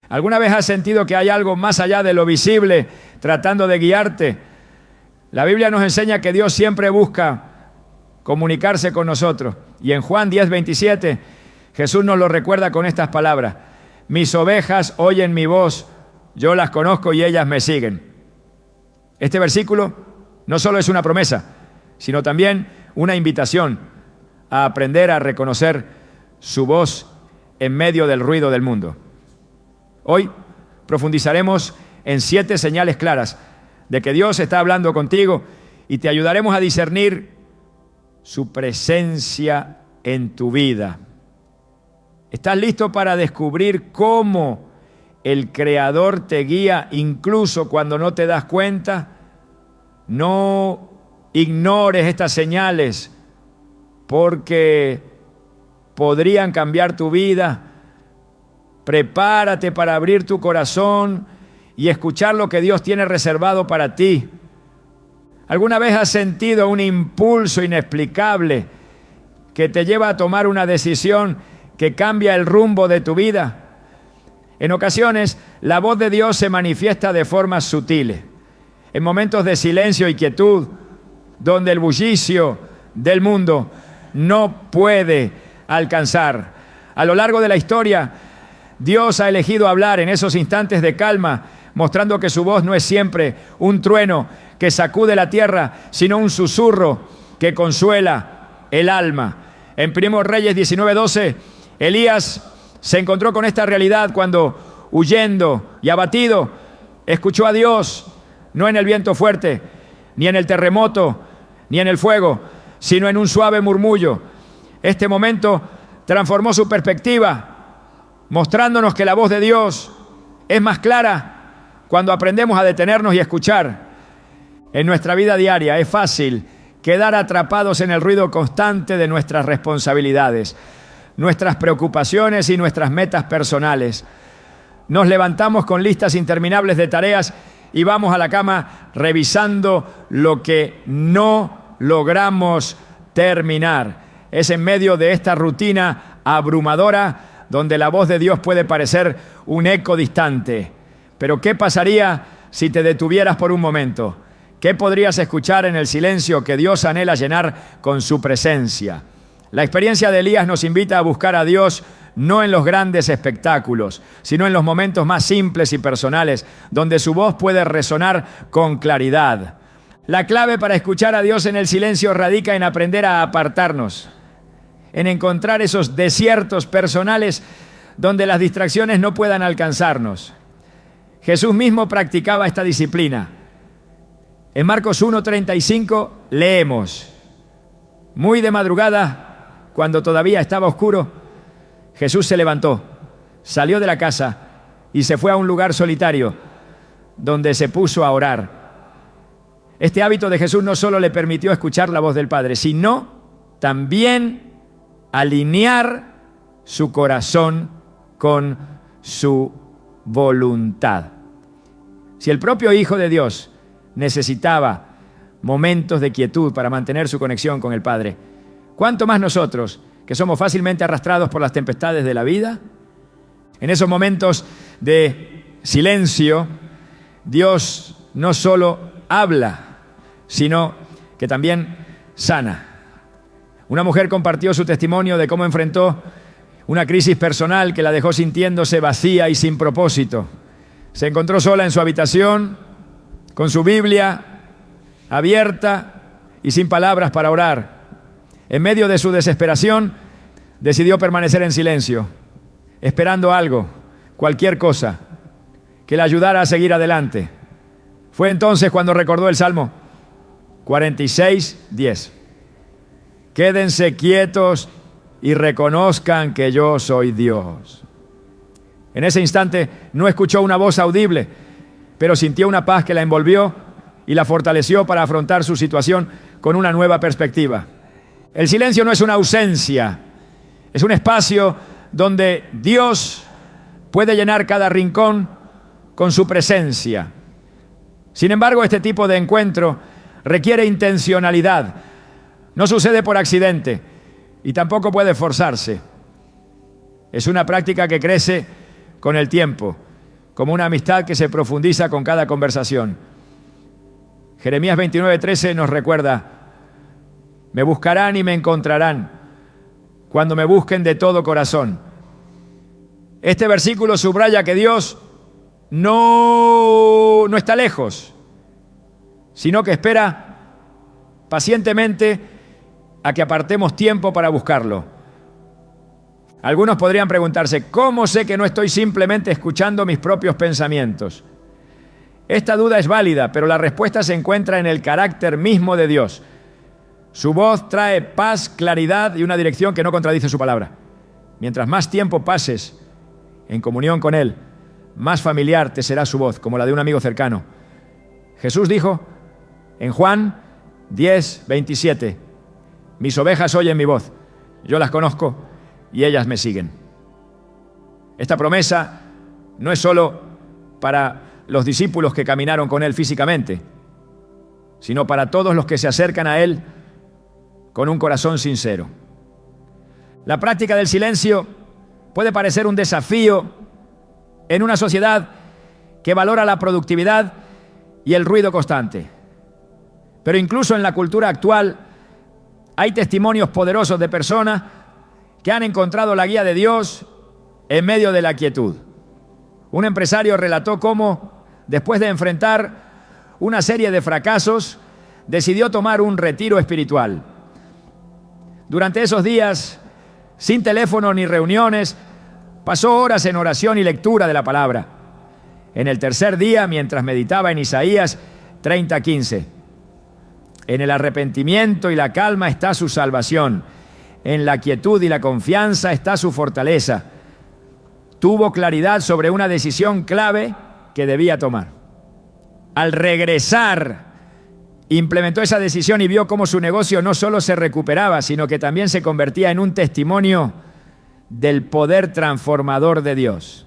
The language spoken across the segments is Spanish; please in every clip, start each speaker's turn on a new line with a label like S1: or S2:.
S1: ¿Alguna vez has sentido que hay algo más allá de lo visible tratando de guiarte? La Biblia nos enseña que Dios siempre busca comunicarse con nosotros. Y en Juan 10:27, Jesús nos lo recuerda con estas palabras: mis ovejas oyen mi voz, yo las conozco y ellas me siguen. Este versículo no solo es una promesa, sino también una invitación a aprender a reconocer su voz en medio del ruido del mundo. Hoy profundizaremos en 7 señales claras de que Dios está hablando contigo y te ayudaremos a discernir su presencia en tu vida. ¿Estás listo para descubrir cómo el Creador te guía incluso cuando no te das cuenta? No ignores estas señales porque podrían cambiar tu vida. Prepárate para abrir tu corazón y escuchar lo que Dios tiene reservado para ti. ¿Alguna vez has sentido un impulso inexplicable que te lleva a tomar una decisión que cambia el rumbo de tu vida? En ocasiones, la voz de Dios se manifiesta de formas sutiles, en momentos de silencio y quietud, donde el bullicio del mundo no puede alcanzar. A lo largo de la historia, Dios ha elegido hablar en esos instantes de calma, mostrando que su voz no es siempre un trueno que sacude la tierra, sino un susurro que consuela el alma. En 1 Reyes 19:12, Elías se encontró con esta realidad cuando, huyendo y abatido, escuchó a Dios, no en el viento fuerte, ni en el terremoto, ni en el fuego, sino en un suave murmullo. Este momento transformó su perspectiva, mostrándonos que la voz de Dios es más clara cuando aprendemos a detenernos y escuchar. En nuestra vida diaria es fácil quedar atrapados en el ruido constante de nuestras responsabilidades, nuestras preocupaciones y nuestras metas personales. Nos levantamos con listas interminables de tareas y vamos a la cama revisando lo que no logramos terminar. Es en medio de esta rutina abrumadora donde la voz de Dios puede parecer un eco distante. Pero ¿qué pasaría si te detuvieras por un momento? ¿Qué podrías escuchar en el silencio que Dios anhela llenar con su presencia? La experiencia de Elías nos invita a buscar a Dios no en los grandes espectáculos, sino en los momentos más simples y personales, donde su voz puede resonar con claridad. La clave para escuchar a Dios en el silencio radica en aprender a apartarnos, en encontrar esos desiertos personales donde las distracciones no puedan alcanzarnos. Jesús mismo practicaba esta disciplina. En Marcos 1:35 leemos: muy de madrugada, cuando todavía estaba oscuro, Jesús se levantó, salió de la casa y se fue a un lugar solitario donde se puso a orar. Este hábito de Jesús no solo le permitió escuchar la voz del Padre, sino también alinear su corazón con su voluntad. Si el propio Hijo de Dios necesitaba momentos de quietud para mantener su conexión con el Padre, ¿cuánto más nosotros, que somos fácilmente arrastrados por las tempestades de la vida? En esos momentos de silencio, Dios no solo habla, sino que también sana. Una mujer compartió su testimonio de cómo enfrentó una crisis personal que la dejó sintiéndose vacía y sin propósito. Se encontró sola en su habitación, con su Biblia abierta y sin palabras para orar. En medio de su desesperación, decidió permanecer en silencio, esperando algo, cualquier cosa, que la ayudara a seguir adelante. Fue entonces cuando recordó el Salmo 46:10. Quédense quietos y reconozcan que yo soy Dios. En ese instante no escuchó una voz audible, pero sintió una paz que la envolvió y la fortaleció para afrontar su situación con una nueva perspectiva. El silencio no es una ausencia, es un espacio donde Dios puede llenar cada rincón con su presencia. Sin embargo, este tipo de encuentro requiere intencionalidad. No sucede por accidente y tampoco puede forzarse. Es una práctica que crece con el tiempo como una amistad que se profundiza con cada conversación. Jeremías 29:13 nos recuerda: me buscarán y me encontrarán cuando me busquen de todo corazón. Este versículo subraya que Dios no está lejos, sino que espera pacientemente a que apartemos tiempo para buscarlo. Algunos podrían preguntarse: ¿cómo sé que no estoy simplemente escuchando mis propios pensamientos? Esta duda es válida, pero la respuesta se encuentra en el carácter mismo de Dios. Su voz trae paz, claridad y una dirección que no contradice su palabra. Mientras más tiempo pases en comunión con Él, más familiar te será su voz, como la de un amigo cercano. Jesús dijo en Juan 10:27: mis ovejas oyen mi voz, yo las conozco y ellas me siguen. Esta promesa no es solo para los discípulos que caminaron con Él físicamente, sino para todos los que se acercan a Él con un corazón sincero. La práctica del silencio puede parecer un desafío en una sociedad que valora la productividad y el ruido constante. Pero incluso en la cultura actual hay testimonios poderosos de personas que han encontrado la guía de Dios en medio de la quietud. Un empresario relató cómo, después de enfrentar una serie de fracasos, decidió tomar un retiro espiritual. Durante esos días, sin teléfono ni reuniones, pasó horas en oración y lectura de la palabra. En el tercer día, mientras meditaba en Isaías 30:15, en el arrepentimiento y la calma está su salvación, en la quietud y la confianza está su fortaleza. Tuvo claridad sobre una decisión clave que debía tomar. Al regresar, implementó esa decisión y vio cómo su negocio no solo se recuperaba, sino que también se convertía en un testimonio del poder transformador de Dios.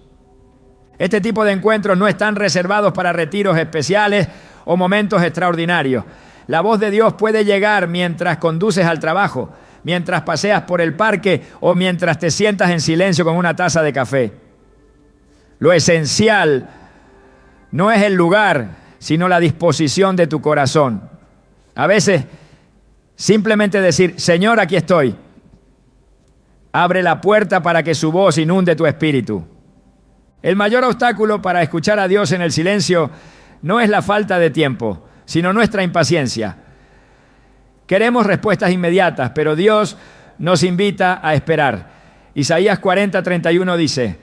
S1: Este tipo de encuentros no están reservados para retiros especiales o momentos extraordinarios. La voz de Dios puede llegar mientras conduces al trabajo, mientras paseas por el parque o mientras te sientas en silencio con una taza de café. Lo esencial no es el lugar, sino la disposición de tu corazón. A veces, simplemente decir: Señor, aquí estoy, abre la puerta para que su voz inunde tu espíritu. El mayor obstáculo para escuchar a Dios en el silencio no es la falta de tiempo, sino nuestra impaciencia. Queremos respuestas inmediatas, pero Dios nos invita a esperar. Isaías 40:31 dice: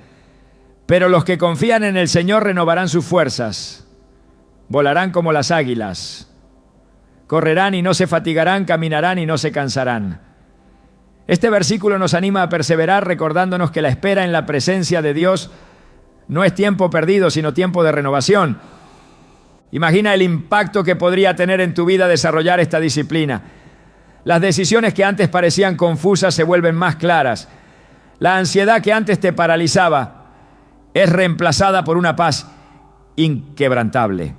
S1: pero los que confían en el Señor renovarán sus fuerzas, volarán como las águilas, correrán y no se fatigarán, caminarán y no se cansarán. Este versículo nos anima a perseverar, recordándonos que la espera en la presencia de Dios no es tiempo perdido, sino tiempo de renovación. Imagina el impacto que podría tener en tu vida desarrollar esta disciplina. Las decisiones que antes parecían confusas se vuelven más claras. La ansiedad que antes te paralizaba es reemplazada por una paz inquebrantable.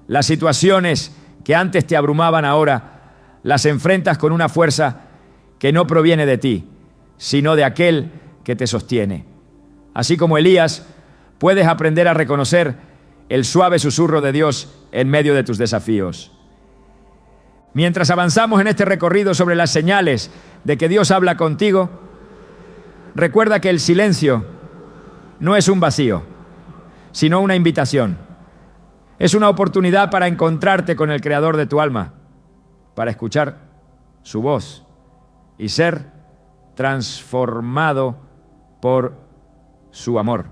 S1: Las situaciones que antes te abrumaban ahora las enfrentas con una fuerza que no proviene de ti, sino de aquel que te sostiene. Así como Elías, puedes aprender a reconocer el suave susurro de Dios en medio de tus desafíos. Mientras avanzamos en este recorrido sobre las señales de que Dios habla contigo, recuerda que el silencio no es un vacío, sino una invitación. Es una oportunidad para encontrarte con el Creador de tu alma, para escuchar su voz y ser transformado por su amor.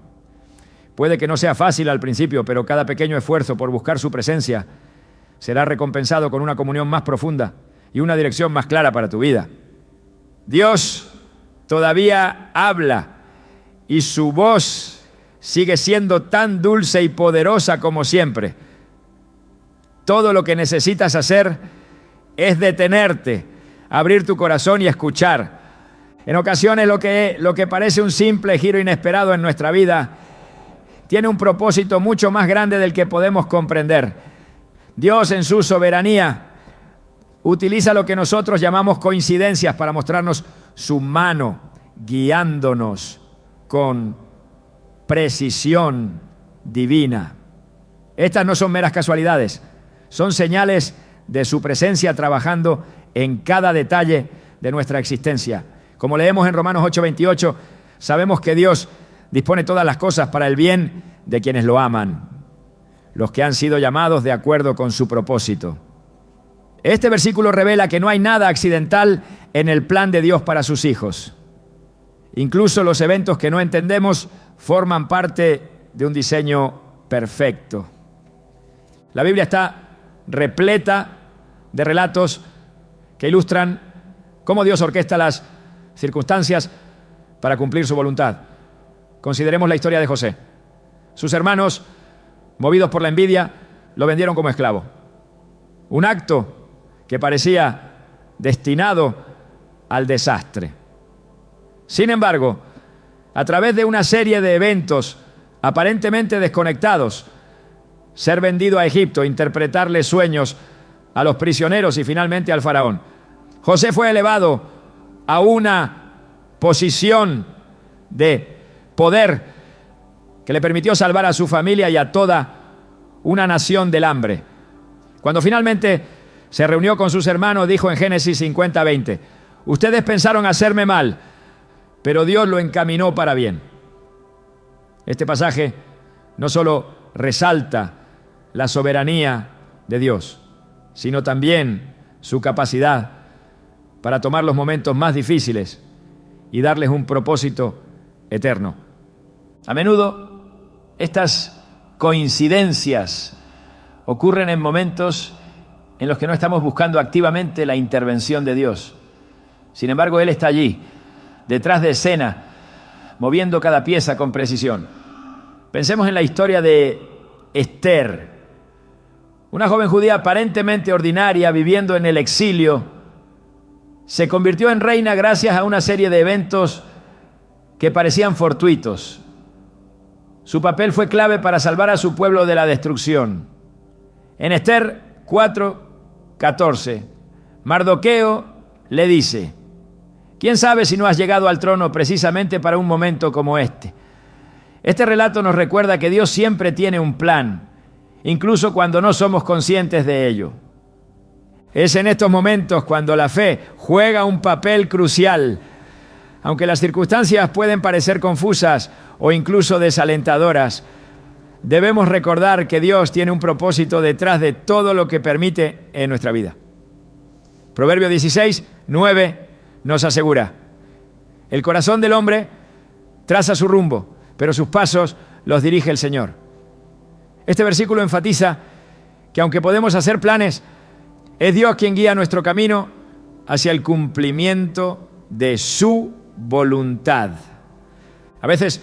S1: Puede que no sea fácil al principio, pero cada pequeño esfuerzo por buscar su presencia será recompensado con una comunión más profunda y una dirección más clara para tu vida. Dios todavía habla y su voz sigue siendo tan dulce y poderosa como siempre. Todo lo que necesitas hacer es detenerte, abrir tu corazón y escuchar. En ocasiones lo que parece un simple giro inesperado en nuestra vida tiene un propósito mucho más grande del que podemos comprender. Dios, en su soberanía, utiliza lo que nosotros llamamos coincidencias para mostrarnos su mano, guiándonos con precisión divina. Estas no son meras casualidades, son señales de su presencia trabajando en cada detalle de nuestra existencia. Como leemos en Romanos 8:28, sabemos que Dios dispone todas las cosas para el bien de quienes lo aman, los que han sido llamados de acuerdo con su propósito. Este versículo revela que no hay nada accidental en el plan de Dios para sus hijos. Incluso los eventos que no entendemos forman parte de un diseño perfecto. La Biblia está repleta de relatos que ilustran cómo Dios orquesta las circunstancias para cumplir su voluntad. Consideremos la historia de José. Sus hermanos, movidos por la envidia, lo vendieron como esclavo. Un acto que parecía destinado al desastre. Sin embargo, a través de una serie de eventos aparentemente desconectados, ser vendido a Egipto, interpretarle sueños a los prisioneros y finalmente al faraón, José fue elevado a una posición de poder que le permitió salvar a su familia y a toda una nación del hambre. Cuando finalmente se reunió con sus hermanos, dijo en Génesis 50:20, ustedes pensaron hacerme mal, pero Dios lo encaminó para bien. Este pasaje no solo resalta la soberanía de Dios, sino también su capacidad para tomar los momentos más difíciles y darles un propósito eterno. A menudo estas coincidencias ocurren en momentos en los que no estamos buscando activamente la intervención de Dios. Sin embargo, Él está allí, detrás de escena, moviendo cada pieza con precisión. Pensemos en la historia de Esther, una joven judía aparentemente ordinaria, viviendo en el exilio, se convirtió en reina gracias a una serie de eventos que parecían fortuitos. Su papel fue clave para salvar a su pueblo de la destrucción. En Esther 4:14, Mardoqueo le dice, ¿quién sabe si no has llegado al trono precisamente para un momento como este? Este relato nos recuerda que Dios siempre tiene un plan, incluso cuando no somos conscientes de ello. Es en estos momentos cuando la fe juega un papel crucial. Aunque las circunstancias pueden parecer confusas o incluso desalentadoras, debemos recordar que Dios tiene un propósito detrás de todo lo que permite en nuestra vida. Proverbio 16:9 nos asegura, el corazón del hombre traza su rumbo, pero sus pasos los dirige el Señor. Este versículo enfatiza que aunque podemos hacer planes, es Dios quien guía nuestro camino hacia el cumplimiento de su voluntad. A veces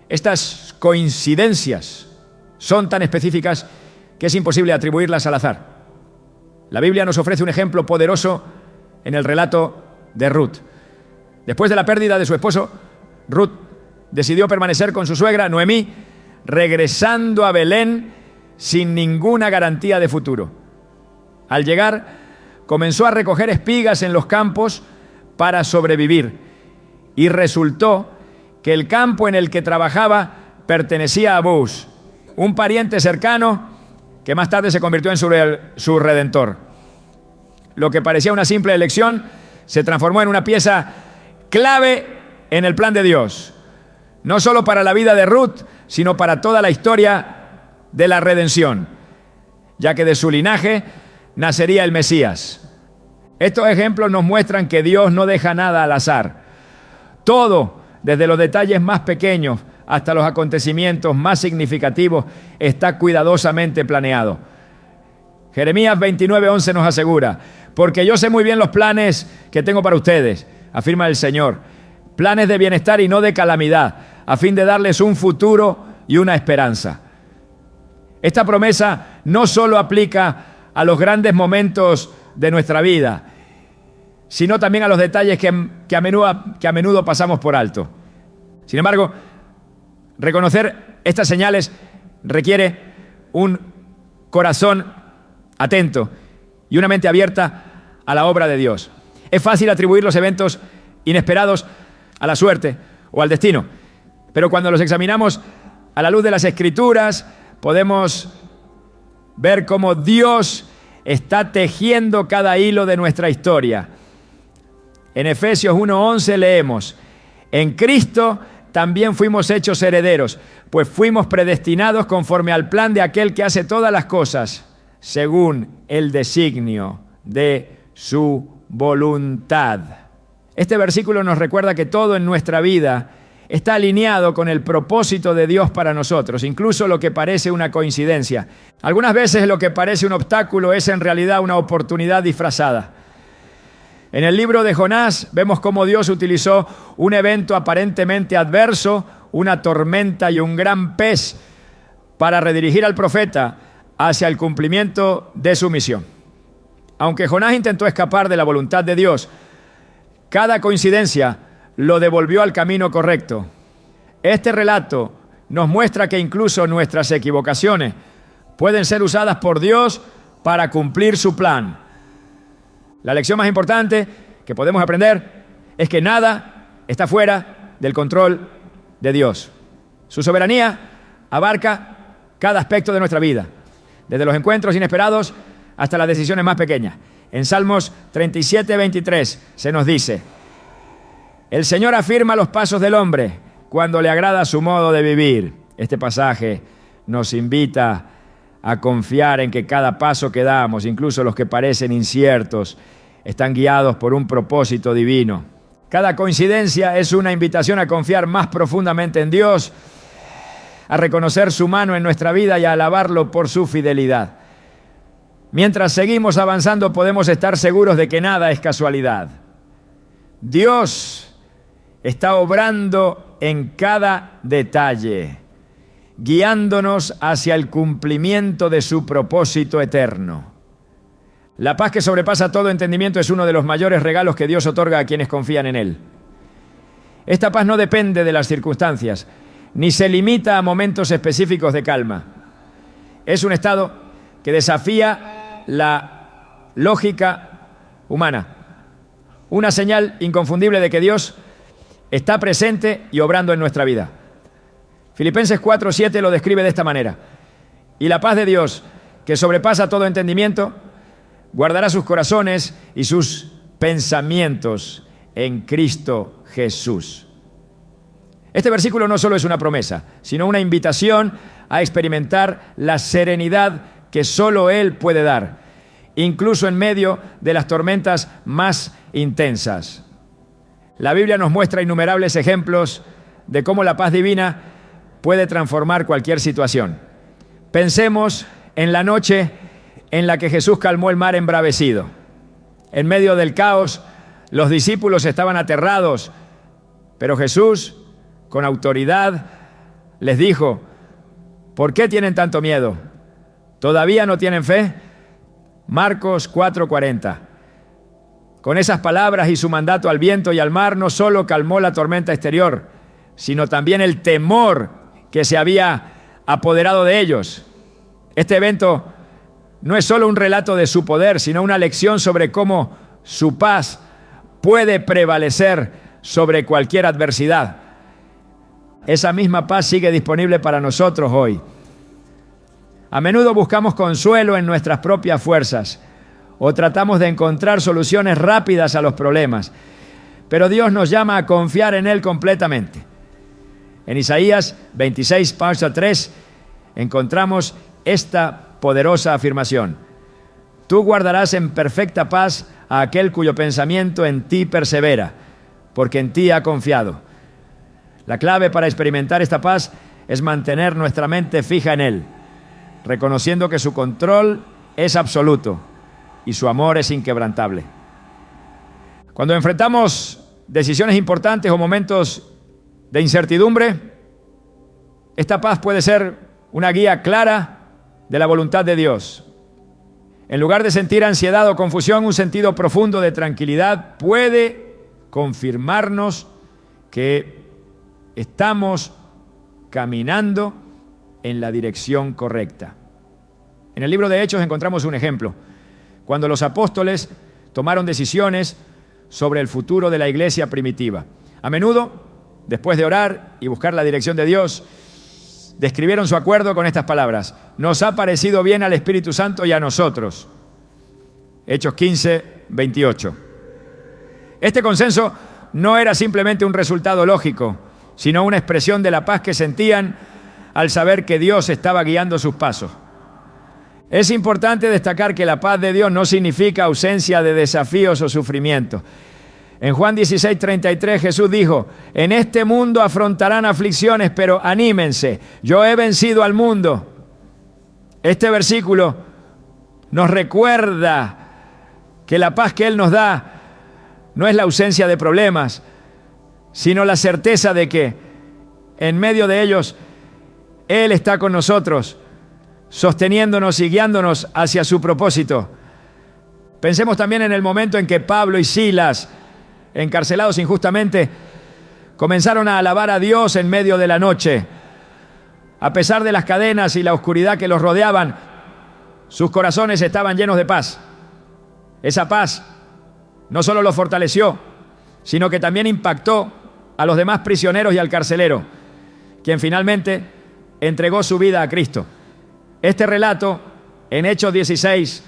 S1: estas coincidencias son tan específicas que es imposible atribuirlas al azar. La Biblia nos ofrece un ejemplo poderoso en el relato de Ruth. Después de la pérdida de su esposo, Ruth decidió permanecer con su suegra, Noemí, regresando a Belén sin ninguna garantía de futuro. Al llegar, comenzó a recoger espigas en los campos para sobrevivir. Y resultó que el campo en el que trabajaba pertenecía a Boaz, un pariente cercano que más tarde se convirtió en su redentor. Lo que parecía una simple elección se transformó en una pieza clave en el plan de Dios, no solo para la vida de Ruth, sino para toda la historia de la redención, ya que de su linaje nacería el Mesías. Estos ejemplos nos muestran que Dios no deja nada al azar. Todo, desde los detalles más pequeños hasta los acontecimientos más significativos, está cuidadosamente planeado. Jeremías 29:11 nos asegura, porque yo sé muy bien los planes que tengo para ustedes, afirma el Señor, planes de bienestar y no de calamidad, a fin de darles un futuro y una esperanza. Esta promesa no solo aplica a los grandes momentos de nuestra vida, sino también a los detalles que a menudo pasamos por alto. Sin embargo, reconocer estas señales requiere un corazón atento y una mente abierta a la obra de Dios. Es fácil atribuir los eventos inesperados a la suerte o al destino, pero cuando los examinamos A la luz de las Escrituras podemos ver cómo Dios está tejiendo cada hilo de nuestra historia. En Efesios 1:11 leemos: en Cristo también fuimos hechos herederos, pues fuimos predestinados conforme al plan de aquel que hace todas las cosas según el designio de su voluntad. Este versículo nos recuerda que todo en nuestra vida está alineado con el propósito de Dios para nosotros, incluso lo que parece una coincidencia. Algunas veces lo que parece un obstáculo es en realidad una oportunidad disfrazada. En el libro de Jonás vemos cómo Dios utilizó un evento aparentemente adverso, una tormenta y un gran pez, para redirigir al profeta hacia el cumplimiento de su misión. Aunque Jonás intentó escapar de la voluntad de Dios, cada coincidencia lo devolvió al camino correcto. Este relato nos muestra que incluso nuestras equivocaciones pueden ser usadas por Dios para cumplir su plan. La lección más importante que podemos aprender es que nada está fuera del control de Dios. Su soberanía abarca cada aspecto de nuestra vida, desde los encuentros inesperados hasta las decisiones más pequeñas. En Salmos 37:23 se nos dice: el Señor afirma los pasos del hombre cuando le agrada su modo de vivir. Este pasaje nos invita a confiar en que cada paso que damos, incluso los que parecen inciertos, están guiados por un propósito divino. Cada coincidencia es una invitación a confiar más profundamente en Dios, a reconocer su mano en nuestra vida y a alabarlo por su fidelidad. Mientras seguimos avanzando, podemos estar seguros de que nada es casualidad. Dios está obrando en cada detalle, guiándonos hacia el cumplimiento de su propósito eterno. La paz que sobrepasa todo entendimiento es uno de los mayores regalos que Dios otorga a quienes confían en Él. Esta paz no depende de las circunstancias, ni se limita a momentos específicos de calma. Es un estado que desafía la lógica humana, una señal inconfundible de que Dios está presente y obrando en nuestra vida. Filipenses 4:7 lo describe de esta manera: y la paz de Dios, que sobrepasa todo entendimiento, guardará sus corazones y sus pensamientos en Cristo Jesús. Este versículo no solo es una promesa, sino una invitación a experimentar la serenidad que solo Él puede dar, incluso en medio de las tormentas más intensas. La Biblia nos muestra innumerables ejemplos de cómo la paz divina puede transformar cualquier situación. Pensemos en la noche en la que Jesús calmó el mar embravecido. En medio del caos, los discípulos estaban aterrados, pero Jesús, con autoridad, les dijo: ¿por qué tienen tanto miedo? ¿Todavía no tienen fe? Marcos 4:40. Con esas palabras y su mandato al viento y al mar, no solo calmó la tormenta exterior, sino también el temor que se había apoderado de ellos. Este evento no es solo un relato de su poder, sino una lección sobre cómo su paz puede prevalecer sobre cualquier adversidad. Esa misma paz sigue disponible para nosotros hoy. A menudo buscamos consuelo en nuestras propias fuerzas o tratamos de encontrar soluciones rápidas a los problemas, pero Dios nos llama a confiar en Él completamente. En Isaías 26:3 encontramos esta poderosa afirmación: tú guardarás en perfecta paz a aquel cuyo pensamiento en ti persevera, porque en ti ha confiado. La clave para experimentar esta paz es mantener nuestra mente fija en Él, reconociendo que su control es absoluto y su amor es inquebrantable. Cuando enfrentamos decisiones importantes o momentos de incertidumbre, esta paz puede ser una guía clara de la voluntad de Dios. En lugar de sentir ansiedad o confusión, un sentido profundo de tranquilidad puede confirmarnos que estamos caminando en la dirección correcta. En el libro de Hechos encontramos un ejemplo. Cuando los apóstoles tomaron decisiones sobre el futuro de la iglesia primitiva. A menudo, después de orar y buscar la dirección de Dios, describieron su acuerdo con estas palabras: nos ha parecido bien al Espíritu Santo y a nosotros. Hechos 15, 28. Este consenso no era simplemente un resultado lógico, sino una expresión de la paz que sentían al saber que Dios estaba guiando sus pasos. Es importante destacar que la paz de Dios no significa ausencia de desafíos o sufrimientos. En Juan 16, 33 Jesús dijo: en este mundo afrontarán aflicciones, pero anímense, yo he vencido al mundo. Este versículo nos recuerda que la paz que Él nos da no es la ausencia de problemas, sino la certeza de que en medio de ellos Él está con nosotros, sosteniéndonos y guiándonos hacia su propósito. Pensemos también en el momento en que Pablo y Silas, encarcelados injustamente, comenzaron a alabar a Dios en medio de la noche. A pesar de las cadenas y la oscuridad que los rodeaban, sus corazones estaban llenos de paz. Esa paz no solo los fortaleció, sino que también impactó a los demás prisioneros y al carcelero, quien finalmente entregó su vida a Cristo. Este relato, en Hechos 16,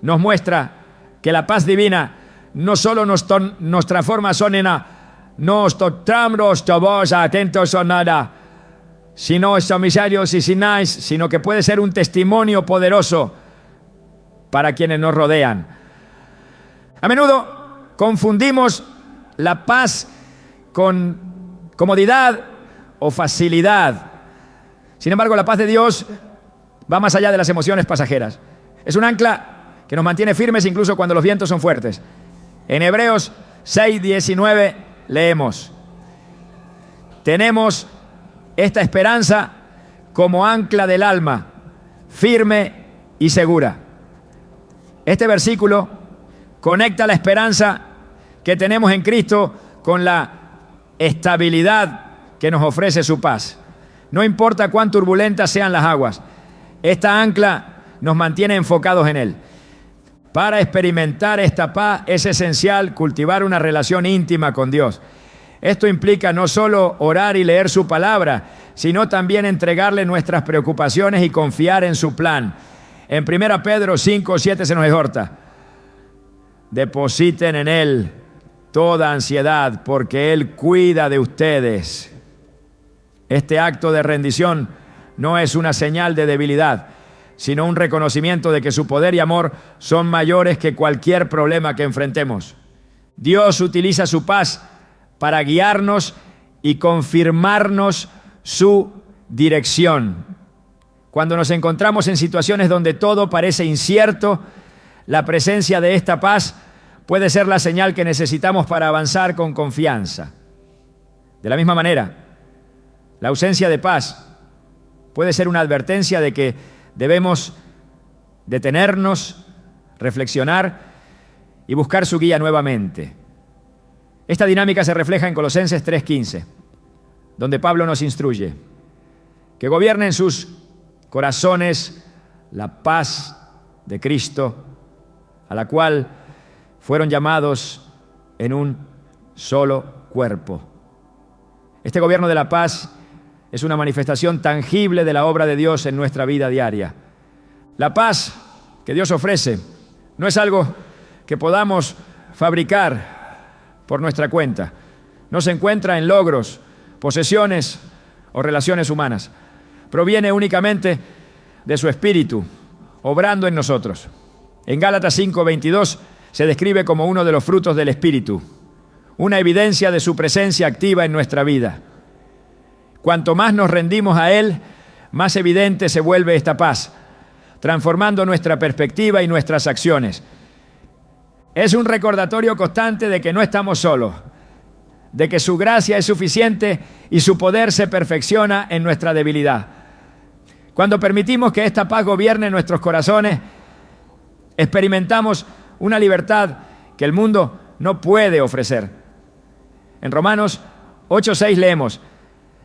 S1: nos muestra que la paz divina no solo nos transforma nos tornamos todos atentos a nada, sino miserios y sinais, sino que puede ser un testimonio poderoso para quienes nos rodean. A menudo confundimos la paz con comodidad o facilidad. Sin embargo, la paz de Dios va más allá de las emociones pasajeras. Es un ancla que nos mantiene firmes incluso cuando los vientos son fuertes. En Hebreos 6:19 leemos: tenemos esta esperanza como ancla del alma, firme y segura. Este versículo conecta la esperanza que tenemos en Cristo con la estabilidad que nos ofrece su paz. No importa cuán turbulentas sean las aguas, esta ancla nos mantiene enfocados en Él. Para experimentar esta paz es esencial cultivar una relación íntima con Dios. Esto implica no solo orar y leer su palabra, sino también entregarle nuestras preocupaciones y confiar en su plan. En 1 Pedro 5:7 se nos exhorta: depositen en Él toda ansiedad, porque Él cuida de ustedes. Este acto de rendición no es una señal de debilidad, sino un reconocimiento de que su poder y amor son mayores que cualquier problema que enfrentemos. Dios utiliza su paz para guiarnos y confirmarnos su dirección. Cuando nos encontramos en situaciones donde todo parece incierto, la presencia de esta paz puede ser la señal que necesitamos para avanzar con confianza. De la misma manera, la ausencia de paz puede ser una advertencia de que debemos detenernos, reflexionar y buscar su guía nuevamente. Esta dinámica se refleja en Colosenses 3:15, donde Pablo nos instruye que gobierne en sus corazones la paz de Cristo, a la cual fueron llamados en un solo cuerpo. Este gobierno de la paz es una manifestación tangible de la obra de Dios en nuestra vida diaria. La paz que Dios ofrece no es algo que podamos fabricar por nuestra cuenta. No se encuentra en logros, posesiones o relaciones humanas. Proviene únicamente de su Espíritu, obrando en nosotros. En Gálatas 5:22 se describe como uno de los frutos del Espíritu, una evidencia de su presencia activa en nuestra vida. Cuanto más nos rendimos a Él, más evidente se vuelve esta paz, transformando nuestra perspectiva y nuestras acciones. Es un recordatorio constante de que no estamos solos, de que su gracia es suficiente y su poder se perfecciona en nuestra debilidad. Cuando permitimos que esta paz gobierne nuestros corazones, experimentamos una libertad que el mundo no puede ofrecer. En Romanos 8:6 leemos: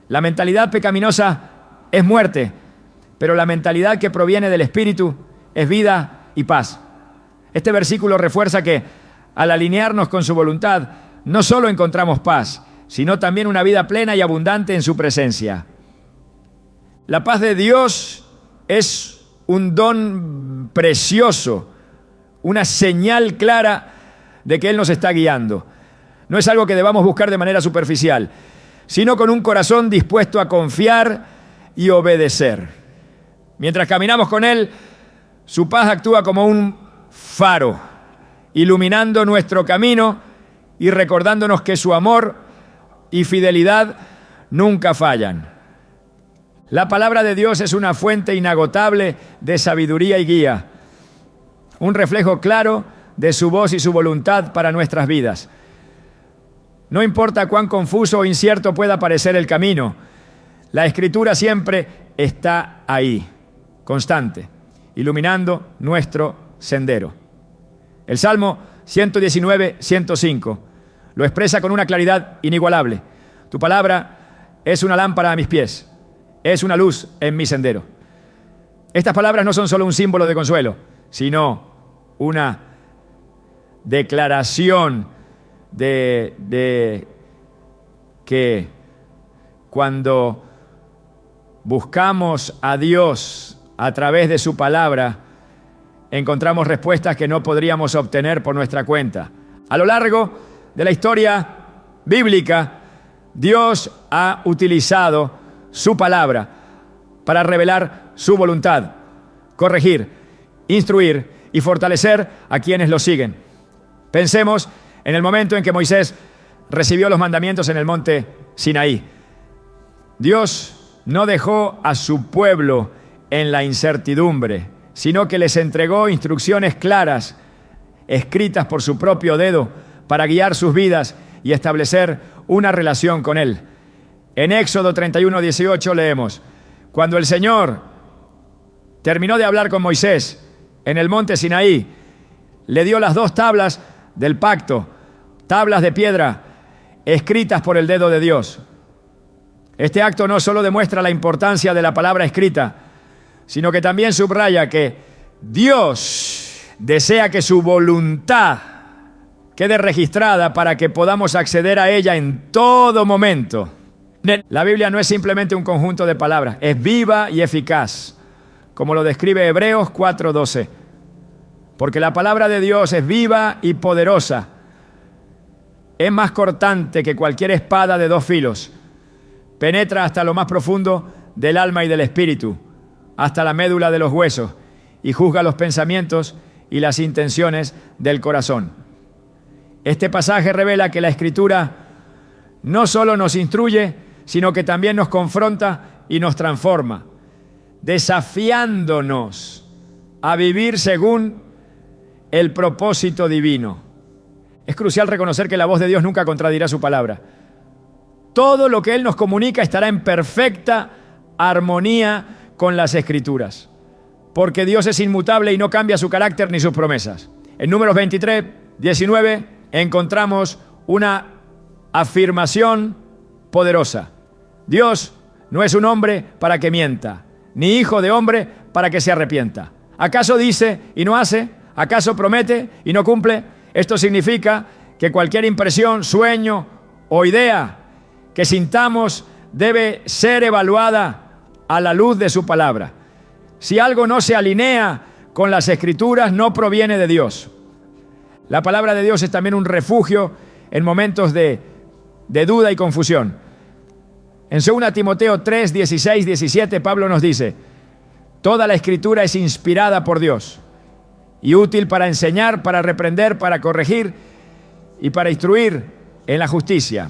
S1: la mentalidad pecaminosa es muerte, pero la mentalidad que proviene del Espíritu es vida y paz. Este versículo refuerza que al alinearnos con su voluntad, no solo encontramos paz, sino también una vida plena y abundante en su presencia. La paz de Dios es un don precioso, una señal clara de que Él nos está guiando. No es algo que debamos buscar de manera superficial, sino con un corazón dispuesto a confiar y obedecer. Mientras caminamos con Él, su paz actúa como un faro, iluminando nuestro camino y recordándonos que su amor y fidelidad nunca fallan. La palabra de Dios es una fuente inagotable de sabiduría y guía, un reflejo claro de su voz y su voluntad para nuestras vidas. No importa cuán confuso o incierto pueda parecer el camino, la Escritura siempre está ahí, constante, iluminando nuestro sendero. El Salmo 119, 105 lo expresa con una claridad inigualable. Tu palabra es una lámpara a mis pies, es una luz en mi sendero. Estas palabras no son solo un símbolo de consuelo, sino una declaración de que cuando buscamos a Dios a través de su palabra, encontramos respuestas que no podríamos obtener por nuestra cuenta. A lo largo de la historia bíblica, Dios ha utilizado su palabra para revelar su voluntad, corregir, instruir y fortalecer a quienes lo siguen. Pensemos en el momento en que Moisés recibió los mandamientos en el monte Sinaí. Dios no dejó a su pueblo en la incertidumbre, sino que les entregó instrucciones claras, escritas por su propio dedo, para guiar sus vidas y establecer una relación con Él. En Éxodo 31, 18 leemos: cuando el Señor terminó de hablar con Moisés en el monte Sinaí, le dio las 2 tablas del pacto, tablas de piedra escritas por el dedo de Dios. Este acto no solo demuestra la importancia de la palabra escrita, sino que también subraya que Dios desea que su voluntad quede registrada para que podamos acceder a ella en todo momento. La Biblia no es simplemente un conjunto de palabras, es viva y eficaz, como lo describe Hebreos 4:12. Porque la palabra de Dios es viva y poderosa, es más cortante que cualquier espada de 2 filos, penetra hasta lo más profundo del alma y del espíritu, hasta la médula de los huesos, y juzga los pensamientos y las intenciones del corazón. Este pasaje revela que la Escritura no solo nos instruye, sino que también nos confronta y nos transforma, desafiándonos a vivir según el propósito divino. Es crucial reconocer que la voz de Dios nunca contradirá su palabra. Todo lo que Él nos comunica estará en perfecta armonía con las Escrituras, porque Dios es inmutable y no cambia su carácter ni sus promesas. En Números 23, 19 encontramos una afirmación poderosa. Dios no es un hombre para que mienta, ni hijo de hombre para que se arrepienta. ¿Acaso dice y no hace? ¿Acaso promete y no cumple? Esto significa que cualquier impresión, sueño o idea que sintamos debe ser evaluada a la luz de su palabra. Si algo no se alinea con las Escrituras, no proviene de Dios. La palabra de Dios es también un refugio en momentos de duda y confusión. En 2 Timoteo 3, 16, 17, Pablo nos dice: toda la Escritura es inspirada por Dios y útil para enseñar, para reprender, para corregir y para instruir en la justicia,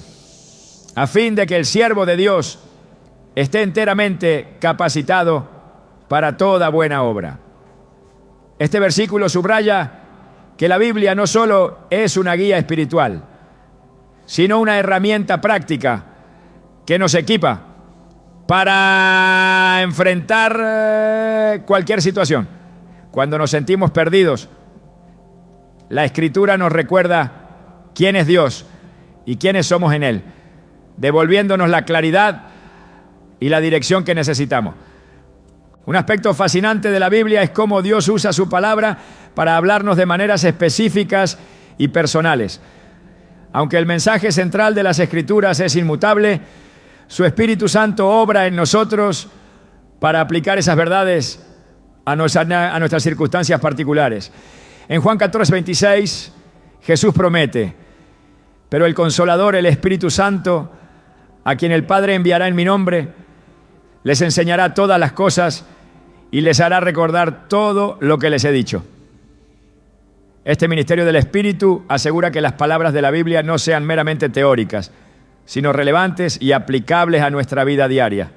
S1: a fin de que el siervo de Dios esté enteramente capacitado para toda buena obra. Este versículo subraya que la Biblia no solo es una guía espiritual, sino una herramienta práctica que nos equipa para enfrentar cualquier situación. Cuando nos sentimos perdidos, la Escritura nos recuerda quién es Dios y quiénes somos en Él, devolviéndonos la claridad y la dirección que necesitamos. Un aspecto fascinante de la Biblia es cómo Dios usa su palabra para hablarnos de maneras específicas y personales. Aunque el mensaje central de las Escrituras es inmutable, su Espíritu Santo obra en nosotros para aplicar esas verdades a nuestras circunstancias particulares. En Juan 14:26, Jesús promete: pero el Consolador, el Espíritu Santo, a quien el Padre enviará en mi nombre, les enseñará todas las cosas y les hará recordar todo lo que les he dicho. Este ministerio del Espíritu asegura que las palabras de la Biblia no sean meramente teóricas, sino relevantes y aplicables a nuestra vida diaria.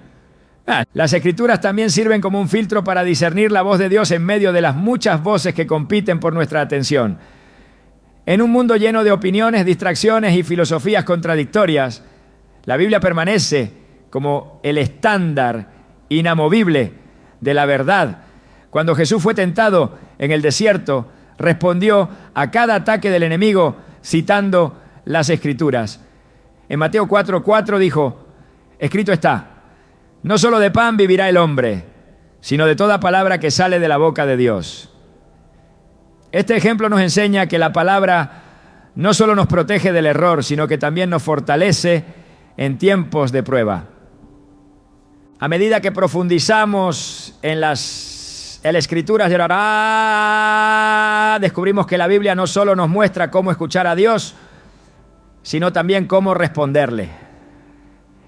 S1: Las Escrituras también sirven como un filtro para discernir la voz de Dios en medio de las muchas voces que compiten por nuestra atención. En un mundo lleno de opiniones, distracciones y filosofías contradictorias, la Biblia permanece como el estándar inamovible de la verdad. Cuando Jesús fue tentado en el desierto, respondió a cada ataque del enemigo citando las Escrituras. En Mateo 4:4 dijo: escrito está, no solo de pan vivirá el hombre, sino de toda palabra que sale de la boca de Dios. Este ejemplo nos enseña que la palabra no solo nos protege del error, sino que también nos fortalece en tiempos de prueba. A medida que profundizamos en las Escrituras de la descubrimos que la Biblia no solo nos muestra cómo escuchar a Dios, sino también cómo responderle.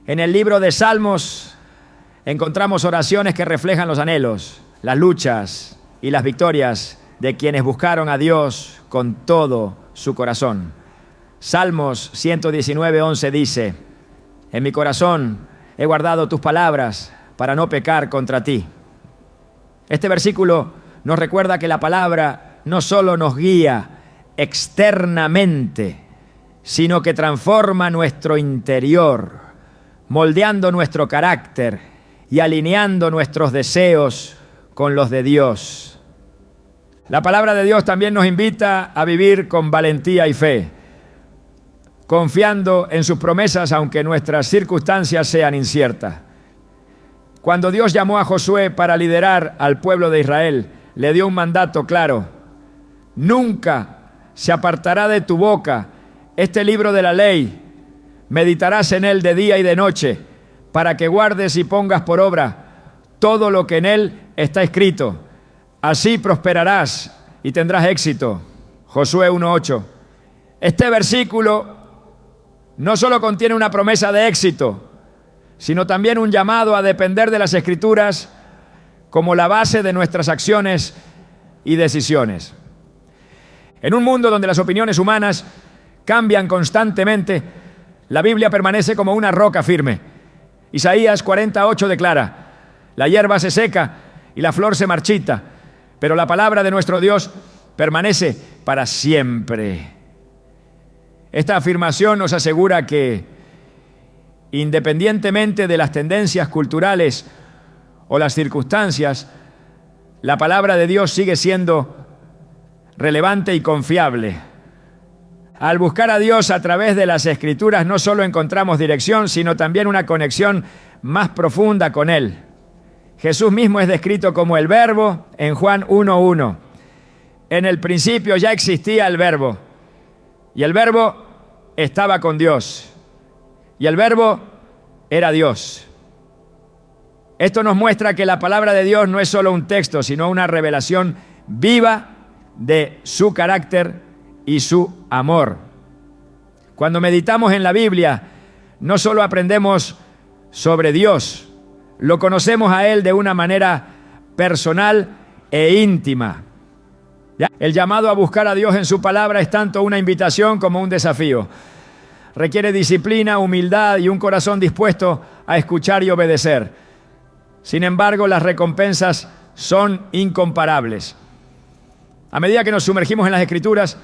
S1: En el libro de Salmos encontramos oraciones que reflejan los anhelos, las luchas y las victorias de quienes buscaron a Dios con todo su corazón. Salmos 119:11 dice: en mi corazón he guardado tus palabras para no pecar contra ti. Este versículo nos recuerda que la palabra no solo nos guía externamente, sino que transforma nuestro interior, moldeando nuestro carácter y alineando nuestros deseos con los de Dios. La palabra de Dios también nos invita a vivir con valentía y fe, confiando en sus promesas aunque nuestras circunstancias sean inciertas. Cuando Dios llamó a Josué para liderar al pueblo de Israel, le dio un mandato claro: nunca se apartará de tu boca este libro de la ley, meditarás en él de día y de noche, para que guardes y pongas por obra todo lo que en él está escrito. Así prosperarás y tendrás éxito. Josué 1:8. Este versículo no solo contiene una promesa de éxito, sino también un llamado a depender de las Escrituras como la base de nuestras acciones y decisiones. En un mundo donde las opiniones humanas cambian constantemente, la Biblia permanece como una roca firme. Isaías 40:8 declara: la hierba se seca y la flor se marchita, pero la palabra de nuestro Dios permanece para siempre. Esta afirmación nos asegura que, independientemente de las tendencias culturales o las circunstancias, la palabra de Dios sigue siendo relevante y confiable. Al buscar a Dios a través de las Escrituras no solo encontramos dirección, sino también una conexión más profunda con Él. Jesús mismo es descrito como el Verbo en Juan 1:1. En el principio ya existía el Verbo, y el Verbo estaba con Dios, y el Verbo era Dios. Esto nos muestra que la palabra de Dios no es solo un texto, sino una revelación viva de su carácter y su amor. Cuando meditamos en la Biblia, no solo aprendemos sobre Dios, lo conocemos a Él de una manera personal e íntima. El llamado a buscar a Dios en su palabra es tanto una invitación como un desafío. Requiere disciplina, humildad y un corazón dispuesto a escuchar y obedecer. Sin embargo, las recompensas son incomparables. A medida que nos sumergimos en las Escrituras,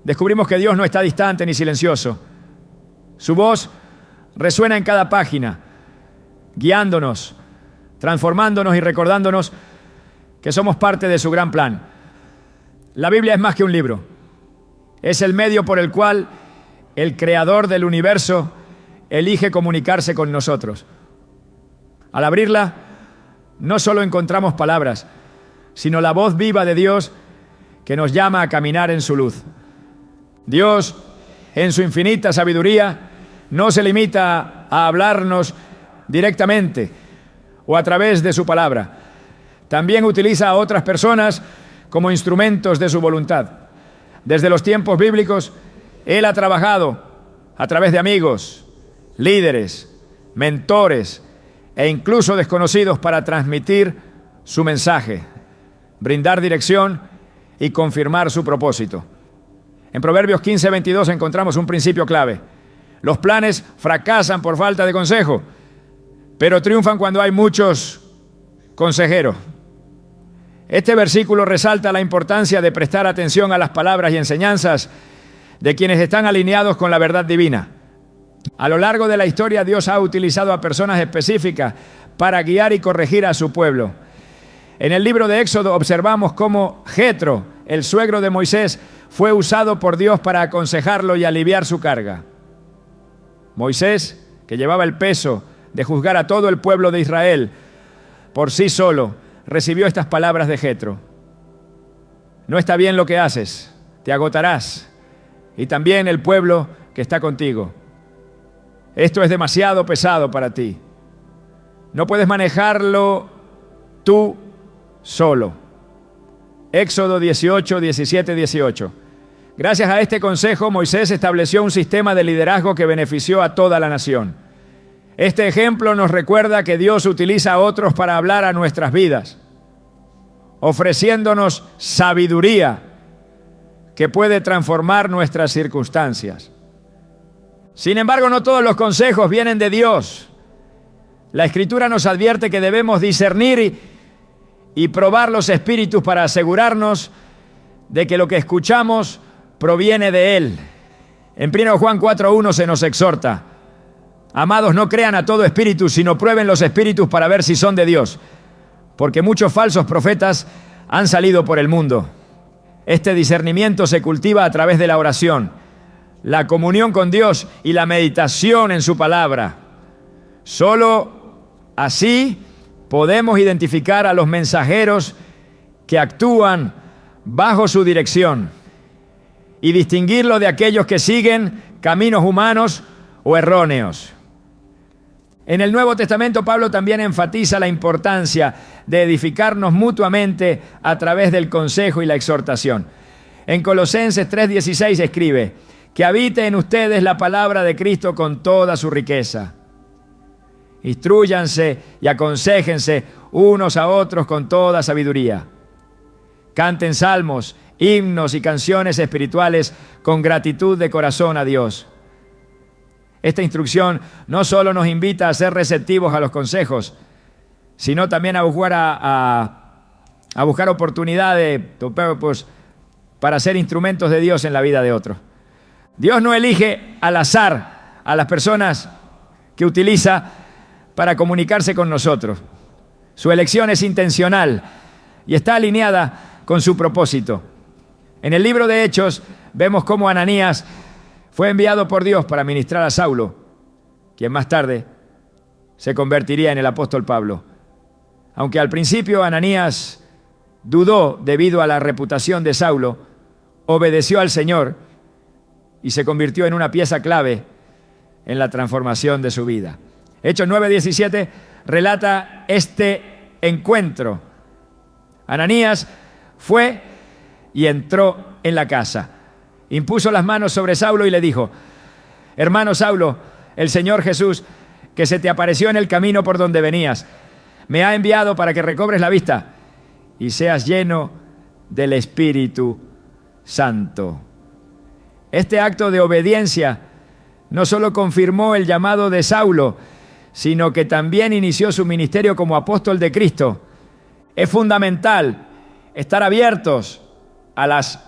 S1: descubrimos que Dios no está distante ni silencioso. Su voz resuena en cada página, guiándonos, transformándonos y recordándonos que somos parte de su gran plan. La Biblia es más que un libro. Es el medio por el cual el Creador del universo elige comunicarse con nosotros. Al abrirla, no solo encontramos palabras, sino la voz viva de Dios que nos llama a caminar en su luz. Dios, en su infinita sabiduría, no se limita a hablarnos directamente o a través de su palabra. También utiliza a otras personas como instrumentos de su voluntad. Desde los tiempos bíblicos, Él ha trabajado a través de amigos, líderes, mentores e incluso desconocidos para transmitir su mensaje, brindar dirección y confirmar su propósito. En Proverbios 15:22 encontramos un principio clave. Los planes fracasan por falta de consejo, pero triunfan cuando hay muchos consejeros. Este versículo resalta la importancia de prestar atención a las palabras y enseñanzas de quienes están alineados con la verdad divina. A lo largo de la historia, Dios ha utilizado a personas específicas para guiar y corregir a su pueblo. En el libro de Éxodo observamos cómo Jetro, el suegro de Moisés, fue usado por Dios para aconsejarlo y aliviar su carga. Moisés, que llevaba el peso de juzgar a todo el pueblo de Israel por sí solo, recibió estas palabras de Jetro: no está bien lo que haces, te agotarás, y también el pueblo que está contigo. Esto es demasiado pesado para ti. No puedes manejarlo tú solo. Éxodo 18, 17, 18. Gracias a este consejo, Moisés estableció un sistema de liderazgo que benefició a toda la nación. Este ejemplo nos recuerda que Dios utiliza a otros para hablar a nuestras vidas, ofreciéndonos sabiduría que puede transformar nuestras circunstancias. Sin embargo, no todos los consejos vienen de Dios. La Escritura nos advierte que debemos discernir y probar los espíritus para asegurarnos de que lo que escuchamos proviene de Él. En 1 Juan 4:1 se nos exhorta: amados, no crean a todo espíritu, sino prueben los espíritus para ver si son de Dios, porque muchos falsos profetas han salido por el mundo. Este discernimiento se cultiva a través de la oración, la comunión con Dios y la meditación en su palabra. Solo así podemos identificar a los mensajeros que actúan bajo su dirección y distinguirlo de aquellos que siguen caminos humanos o erróneos. En el Nuevo Testamento, Pablo también enfatiza la importancia de edificarnos mutuamente a través del consejo y la exhortación. En Colosenses 3:16 escribe: que habite en ustedes la palabra de Cristo con toda su riqueza. Instrúyanse y aconséjense unos a otros con toda sabiduría. Canten salmos, himnos y canciones espirituales con gratitud de corazón a Dios. Esta instrucción no solo nos invita a ser receptivos a los consejos, sino también a buscar oportunidades para ser instrumentos de Dios en la vida de otros. Dios no elige al azar a las personas que utiliza para comunicarse con nosotros. Su elección es intencional y está alineada con su propósito. En el libro de Hechos vemos cómo Ananías fue enviado por Dios para ministrar a Saulo, quien más tarde se convertiría en el apóstol Pablo. Aunque al principio Ananías dudó debido a la reputación de Saulo, obedeció al Señor y se convirtió en una pieza clave en la transformación de su vida. Hechos 9:17 relata este encuentro. Ananías fue y entró en la casa. Impuso las manos sobre Saulo y le dijo: hermano Saulo, el Señor Jesús, que se te apareció en el camino por donde venías, me ha enviado para que recobres la vista y seas lleno del Espíritu Santo. Este acto de obediencia no solo confirmó el llamado de Saulo, sino que también inició su ministerio como apóstol de Cristo. Es fundamental estar abiertos a las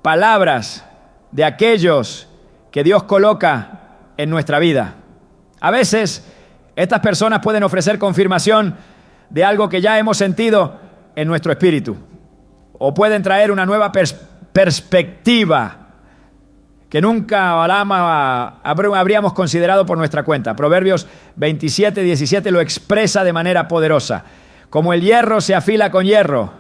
S1: palabras de aquellos que Dios coloca en nuestra vida. A veces, estas personas pueden ofrecer confirmación de algo que ya hemos sentido en nuestro espíritu, o pueden traer una nueva perspectiva que nunca habríamos considerado por nuestra cuenta. Proverbios 27:17 lo expresa de manera poderosa. Como el hierro se afila con hierro,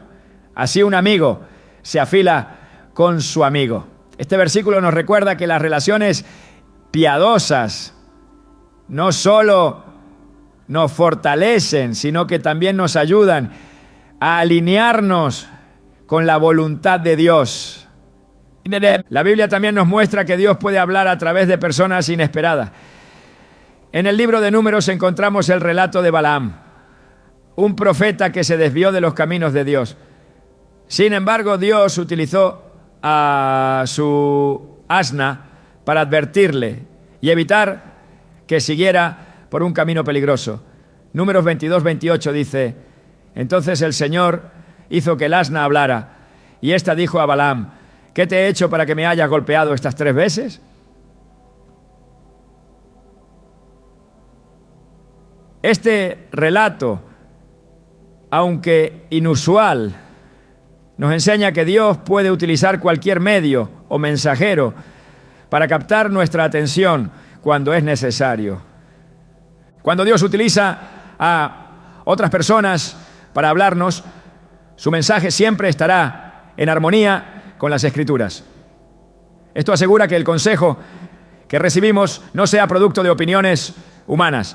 S1: así un amigo se afila con su amigo. Este versículo nos recuerda que las relaciones piadosas no solo nos fortalecen, sino que también nos ayudan a alinearnos con la voluntad de Dios. La Biblia también nos muestra que Dios puede hablar a través de personas inesperadas. En el libro de Números encontramos el relato de Balaam, un profeta que se desvió de los caminos de Dios. Sin embargo, Dios utilizó a su asna para advertirle y evitar que siguiera por un camino peligroso. Números 22-28 dice: entonces el Señor hizo que el asna hablara, y ésta dijo a Balaam: ¿qué te he hecho para que me hayas golpeado estas 3 veces? Este relato, aunque inusual, nos enseña que Dios puede utilizar cualquier medio o mensajero para captar nuestra atención cuando es necesario. Cuando Dios utiliza a otras personas para hablarnos, su mensaje siempre estará en armonía con las Escrituras. Esto asegura que el consejo que recibimos no sea producto de opiniones humanas,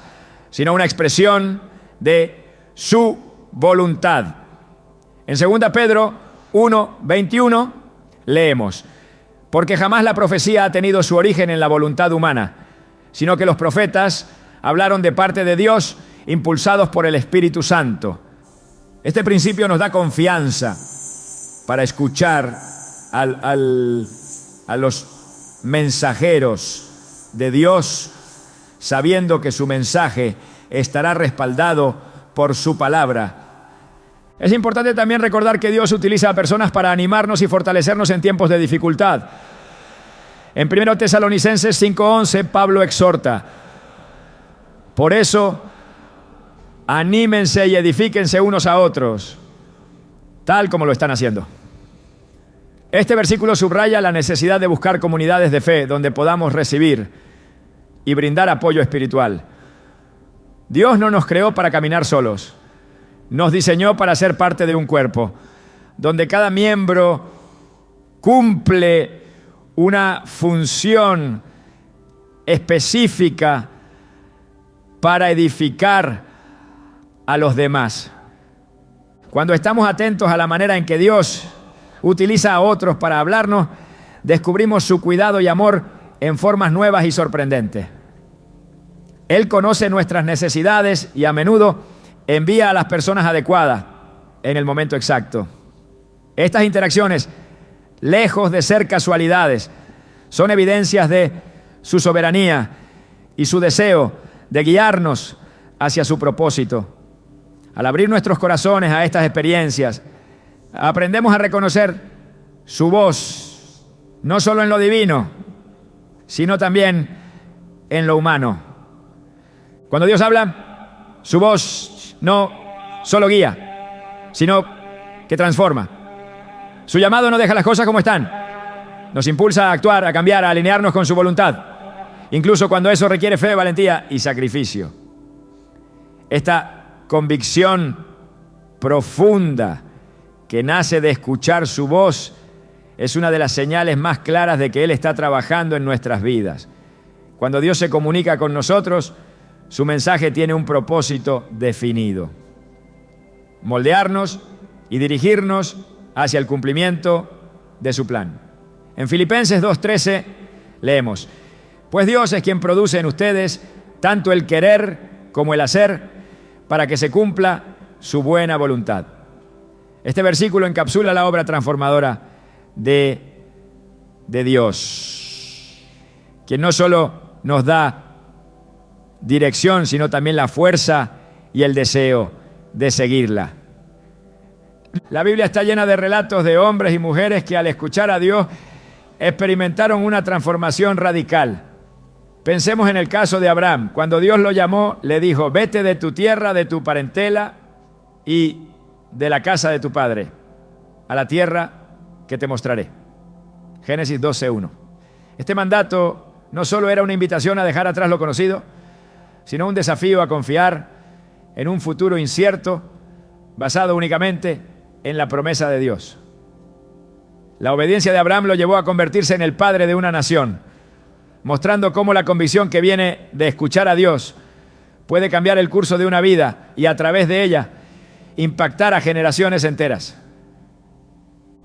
S1: sino una expresión de su voluntad. En 2 Pedro 1:21 leemos: porque jamás la profecía ha tenido su origen en la voluntad humana, sino que los profetas hablaron de parte de Dios, impulsados por el Espíritu Santo. Este principio nos da confianza para escuchar a los mensajeros de Dios, sabiendo que su mensaje estará respaldado por su palabra. Es importante también recordar que Dios utiliza a personas para animarnos y fortalecernos en tiempos de dificultad. En 1 Tesalonicenses 5:11, Pablo exhorta: por eso, anímense y edifíquense unos a otros, tal como lo están haciendo. Este versículo subraya la necesidad de buscar comunidades de fe donde podamos recibir y brindar apoyo espiritual. Dios no nos creó para caminar solos. Nos diseñó para ser parte de un cuerpo, donde cada miembro cumple una función específica para edificar a los demás. Cuando estamos atentos a la manera en que Dios utiliza a otros para hablarnos, descubrimos su cuidado y amor en formas nuevas y sorprendentes. Él conoce nuestras necesidades y a menudo envía a las personas adecuadas en el momento exacto. Estas interacciones, lejos de ser casualidades, son evidencias de su soberanía y su deseo de guiarnos hacia su propósito. Al abrir nuestros corazones a estas experiencias, aprendemos a reconocer su voz, no solo en lo divino, sino también en lo humano. Cuando Dios habla, su voz no solo guía, sino que transforma. Su llamado no deja las cosas como están. Nos impulsa a actuar, a cambiar, a alinearnos con su voluntad, incluso cuando eso requiere fe, valentía y sacrificio. Esta convicción profunda que nace de escuchar su voz es una de las señales más claras de que Él está trabajando en nuestras vidas. Cuando Dios se comunica con nosotros, su mensaje tiene un propósito definido: moldearnos y dirigirnos hacia el cumplimiento de su plan. En Filipenses 2:13 leemos: pues Dios es quien produce en ustedes tanto el querer como el hacer para que se cumpla su buena voluntad. Este versículo encapsula la obra transformadora de Dios, quien no solo nos da dirección, sino también la fuerza y el deseo de seguirla. La Biblia está llena de relatos de hombres y mujeres que al escuchar a Dios experimentaron una transformación radical. Pensemos en el caso de Abraham. Cuando Dios lo llamó, le dijo: vete de tu tierra, de tu parentela y de la casa de tu padre, a la tierra que te mostraré. Génesis 12:1. Este mandato no solo era una invitación a dejar atrás lo conocido, sino un desafío a confiar en un futuro incierto, basado únicamente en la promesa de Dios. La obediencia de Abraham lo llevó a convertirse en el padre de una nación, mostrando cómo la convicción que viene de escuchar a Dios puede cambiar el curso de una vida y a través de ella impactar a generaciones enteras.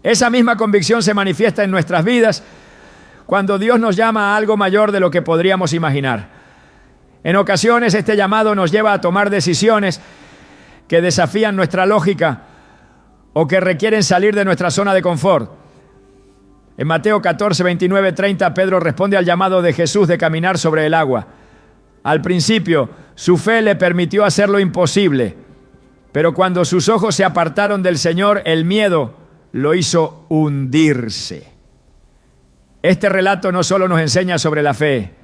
S1: Esa misma convicción se manifiesta en nuestras vidas cuando Dios nos llama a algo mayor de lo que podríamos imaginar. En ocasiones este llamado nos lleva a tomar decisiones que desafían nuestra lógica o que requieren salir de nuestra zona de confort. En Mateo 14, 29, 30, Pedro responde al llamado de Jesús de caminar sobre el agua. Al principio, su fe le permitió hacer lo imposible, pero cuando sus ojos se apartaron del Señor, el miedo lo hizo hundirse. Este relato no solo nos enseña sobre la fe,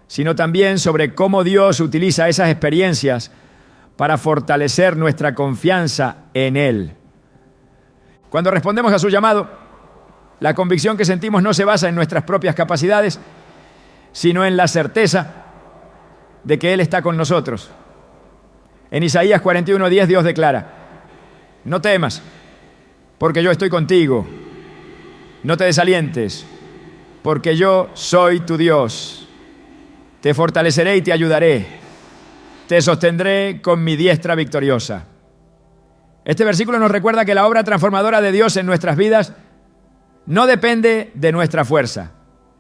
S1: sino también sobre cómo Dios utiliza esas experiencias para fortalecer nuestra confianza en Él. Cuando respondemos a su llamado, la convicción que sentimos no se basa en nuestras propias capacidades, sino en la certeza de que Él está con nosotros. En Isaías 41:10 Dios declara: no temas, porque yo estoy contigo. No te desalientes, porque yo soy tu Dios. Te fortaleceré y te ayudaré. Te sostendré con mi diestra victoriosa. Este versículo nos recuerda que la obra transformadora de Dios en nuestras vidas no depende de nuestra fuerza,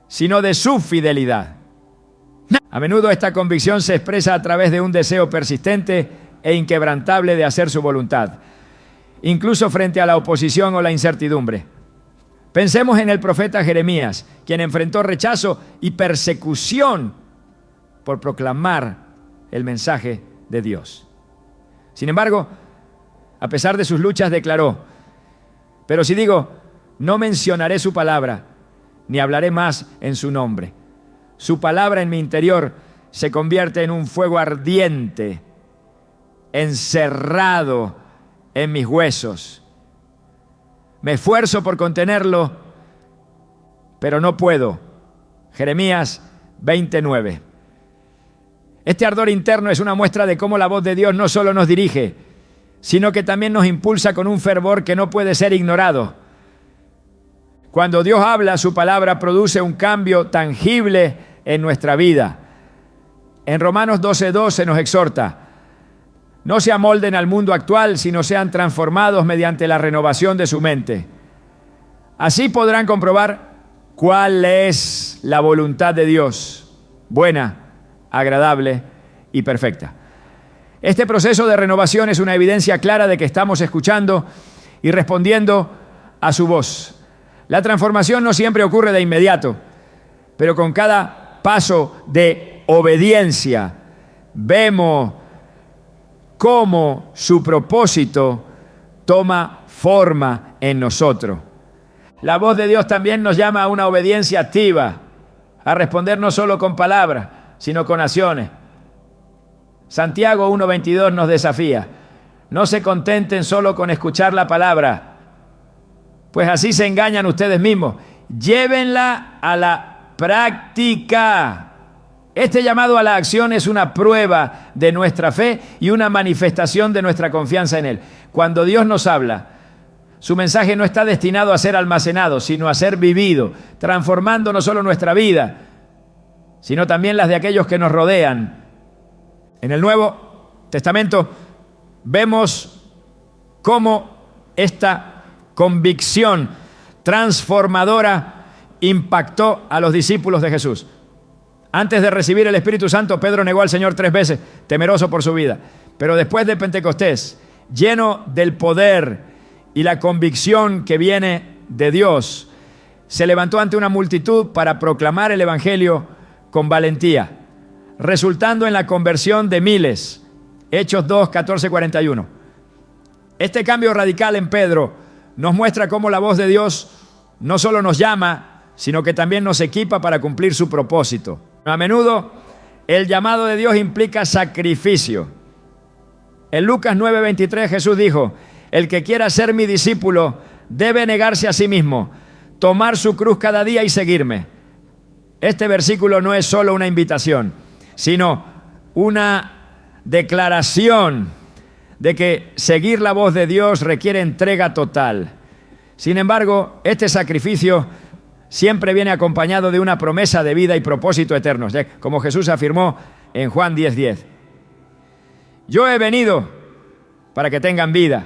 S1: sino de su fidelidad. A menudo esta convicción se expresa a través de un deseo persistente e inquebrantable de hacer su voluntad, incluso frente a la oposición o la incertidumbre. Pensemos en el profeta Jeremías, quien enfrentó rechazo y persecución por proclamar el mensaje de Dios. Sin embargo, a pesar de sus luchas, declaró: pero si digo, no mencionaré su palabra, ni hablaré más en su nombre. Su palabra en mi interior se convierte en un fuego ardiente, encerrado en mis huesos. Me esfuerzo por contenerlo, pero no puedo. Jeremías 20:9. Este ardor interno es una muestra de cómo la voz de Dios no solo nos dirige, sino que también nos impulsa con un fervor que no puede ser ignorado. Cuando Dios habla, su palabra produce un cambio tangible en nuestra vida. En Romanos 12:2 se nos exhorta: no se amolden al mundo actual, sino sean transformados mediante la renovación de su mente. Así podrán comprobar cuál es la voluntad de Dios, buena, agradable y perfecta. Este proceso de renovación es una evidencia clara de que estamos escuchando y respondiendo a su voz. La transformación no siempre ocurre de inmediato, pero con cada paso de obediencia vemos cómo su propósito toma forma en nosotros. La voz de Dios también nos llama a una obediencia activa, a responder no solo con palabras, sino con acciones. Santiago 1:22 nos desafía: no se contenten solo con escuchar la palabra, pues así se engañan ustedes mismos. Llévenla a la práctica. Este llamado a la acción es una prueba de nuestra fe y una manifestación de nuestra confianza en Él. Cuando Dios nos habla, su mensaje no está destinado a ser almacenado, sino a ser vivido, transformando no solo nuestra vida, sino también las de aquellos que nos rodean. En el Nuevo Testamento vemos cómo esta convicción transformadora impactó a los discípulos de Jesús. Antes de recibir el Espíritu Santo, Pedro negó al Señor 3 veces, temeroso por su vida. Pero después de Pentecostés, lleno del poder y la convicción que viene de Dios, se levantó ante una multitud para proclamar el Evangelio con valentía, resultando en la conversión de miles. Hechos 2, 14, 41. Este cambio radical en Pedro nos muestra cómo la voz de Dios no solo nos llama, sino que también nos equipa para cumplir su propósito. A menudo, el llamado de Dios implica sacrificio. En Lucas 9:23 Jesús dijo: el que quiera ser mi discípulo debe negarse a sí mismo, tomar su cruz cada día y seguirme. Este versículo no es solo una invitación, sino una declaración de que seguir la voz de Dios requiere entrega total. Sin embargo, este sacrificio siempre viene acompañado de una promesa de vida y propósito eternos, como Jesús afirmó en Juan 10:10. Yo he venido para que tengan vida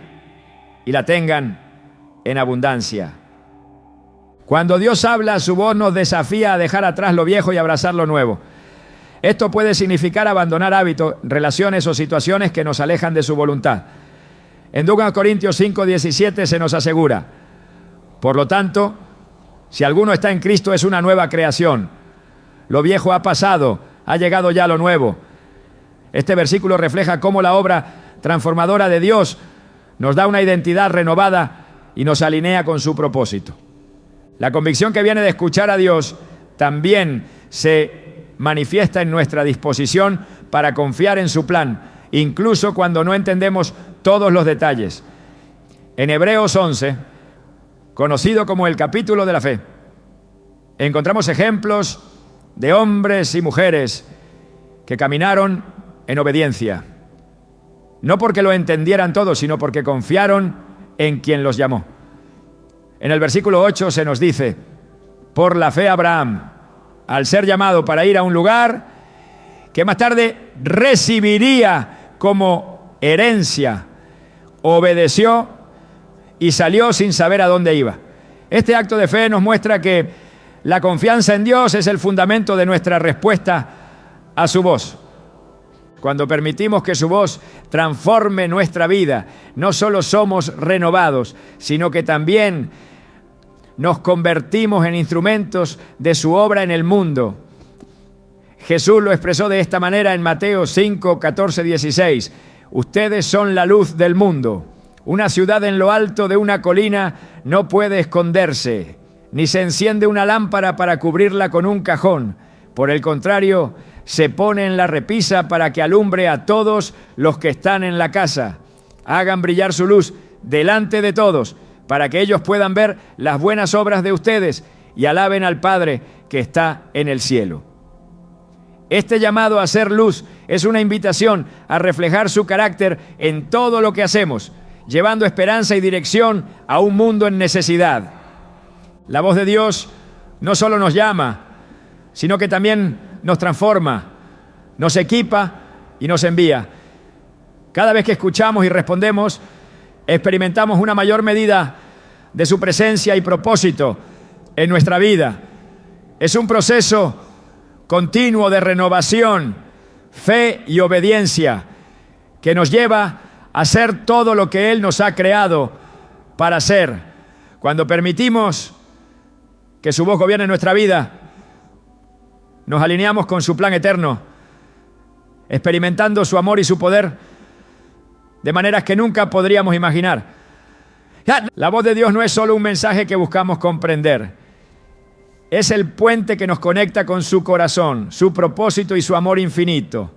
S1: y la tengan en abundancia. Cuando Dios habla, su voz nos desafía a dejar atrás lo viejo y abrazar lo nuevo. Esto puede significar abandonar hábitos, relaciones o situaciones que nos alejan de su voluntad. En 2 Corintios 5:17 se nos asegura: por lo tanto, si alguno está en Cristo, es una nueva creación. Lo viejo ha pasado, ha llegado ya lo nuevo. Este versículo refleja cómo la obra transformadora de Dios nos da una identidad renovada y nos alinea con su propósito. La convicción que viene de escuchar a Dios también se manifiesta en nuestra disposición para confiar en su plan, incluso cuando no entendemos todos los detalles. En Hebreos 11, conocido como el capítulo de la fe, encontramos ejemplos de hombres y mujeres que caminaron en obediencia, no porque lo entendieran todo, sino porque confiaron en quien los llamó. En el versículo 8 se nos dice: por la fe Abraham, al ser llamado para ir a un lugar que más tarde recibiría como herencia, obedeció y salió sin saber a dónde iba. Este acto de fe nos muestra que la confianza en Dios es el fundamento de nuestra respuesta a su voz. Cuando permitimos que su voz transforme nuestra vida, no solo somos renovados, sino que también nos convertimos en instrumentos de su obra en el mundo. Jesús lo expresó de esta manera en Mateo 5, 14, 16. Ustedes son la luz del mundo. Una ciudad en lo alto de una colina no puede esconderse, ni se enciende una lámpara para cubrirla con un cajón. Por el contrario, se pone en la repisa para que alumbre a todos los que están en la casa. Hagan brillar su luz delante de todos, para que ellos puedan ver las buenas obras de ustedes y alaben al Padre que está en el cielo. Este llamado a ser luz es una invitación a reflejar su carácter en todo lo que hacemos, llevando esperanza y dirección a un mundo en necesidad. La voz de Dios no solo nos llama, sino que también nos transforma, nos equipa y nos envía. Cada vez que escuchamos y respondemos, experimentamos una mayor medida de su presencia y propósito en nuestra vida. Es un proceso continuo de renovación, fe y obediencia que nos lleva a hacer todo lo que Él nos ha creado para hacer. Cuando permitimos que su voz gobierne nuestra vida, nos alineamos con su plan eterno, experimentando su amor y su poder de maneras que nunca podríamos imaginar. La voz de Dios no es solo un mensaje que buscamos comprender. Es el puente que nos conecta con su corazón, su propósito y su amor infinito.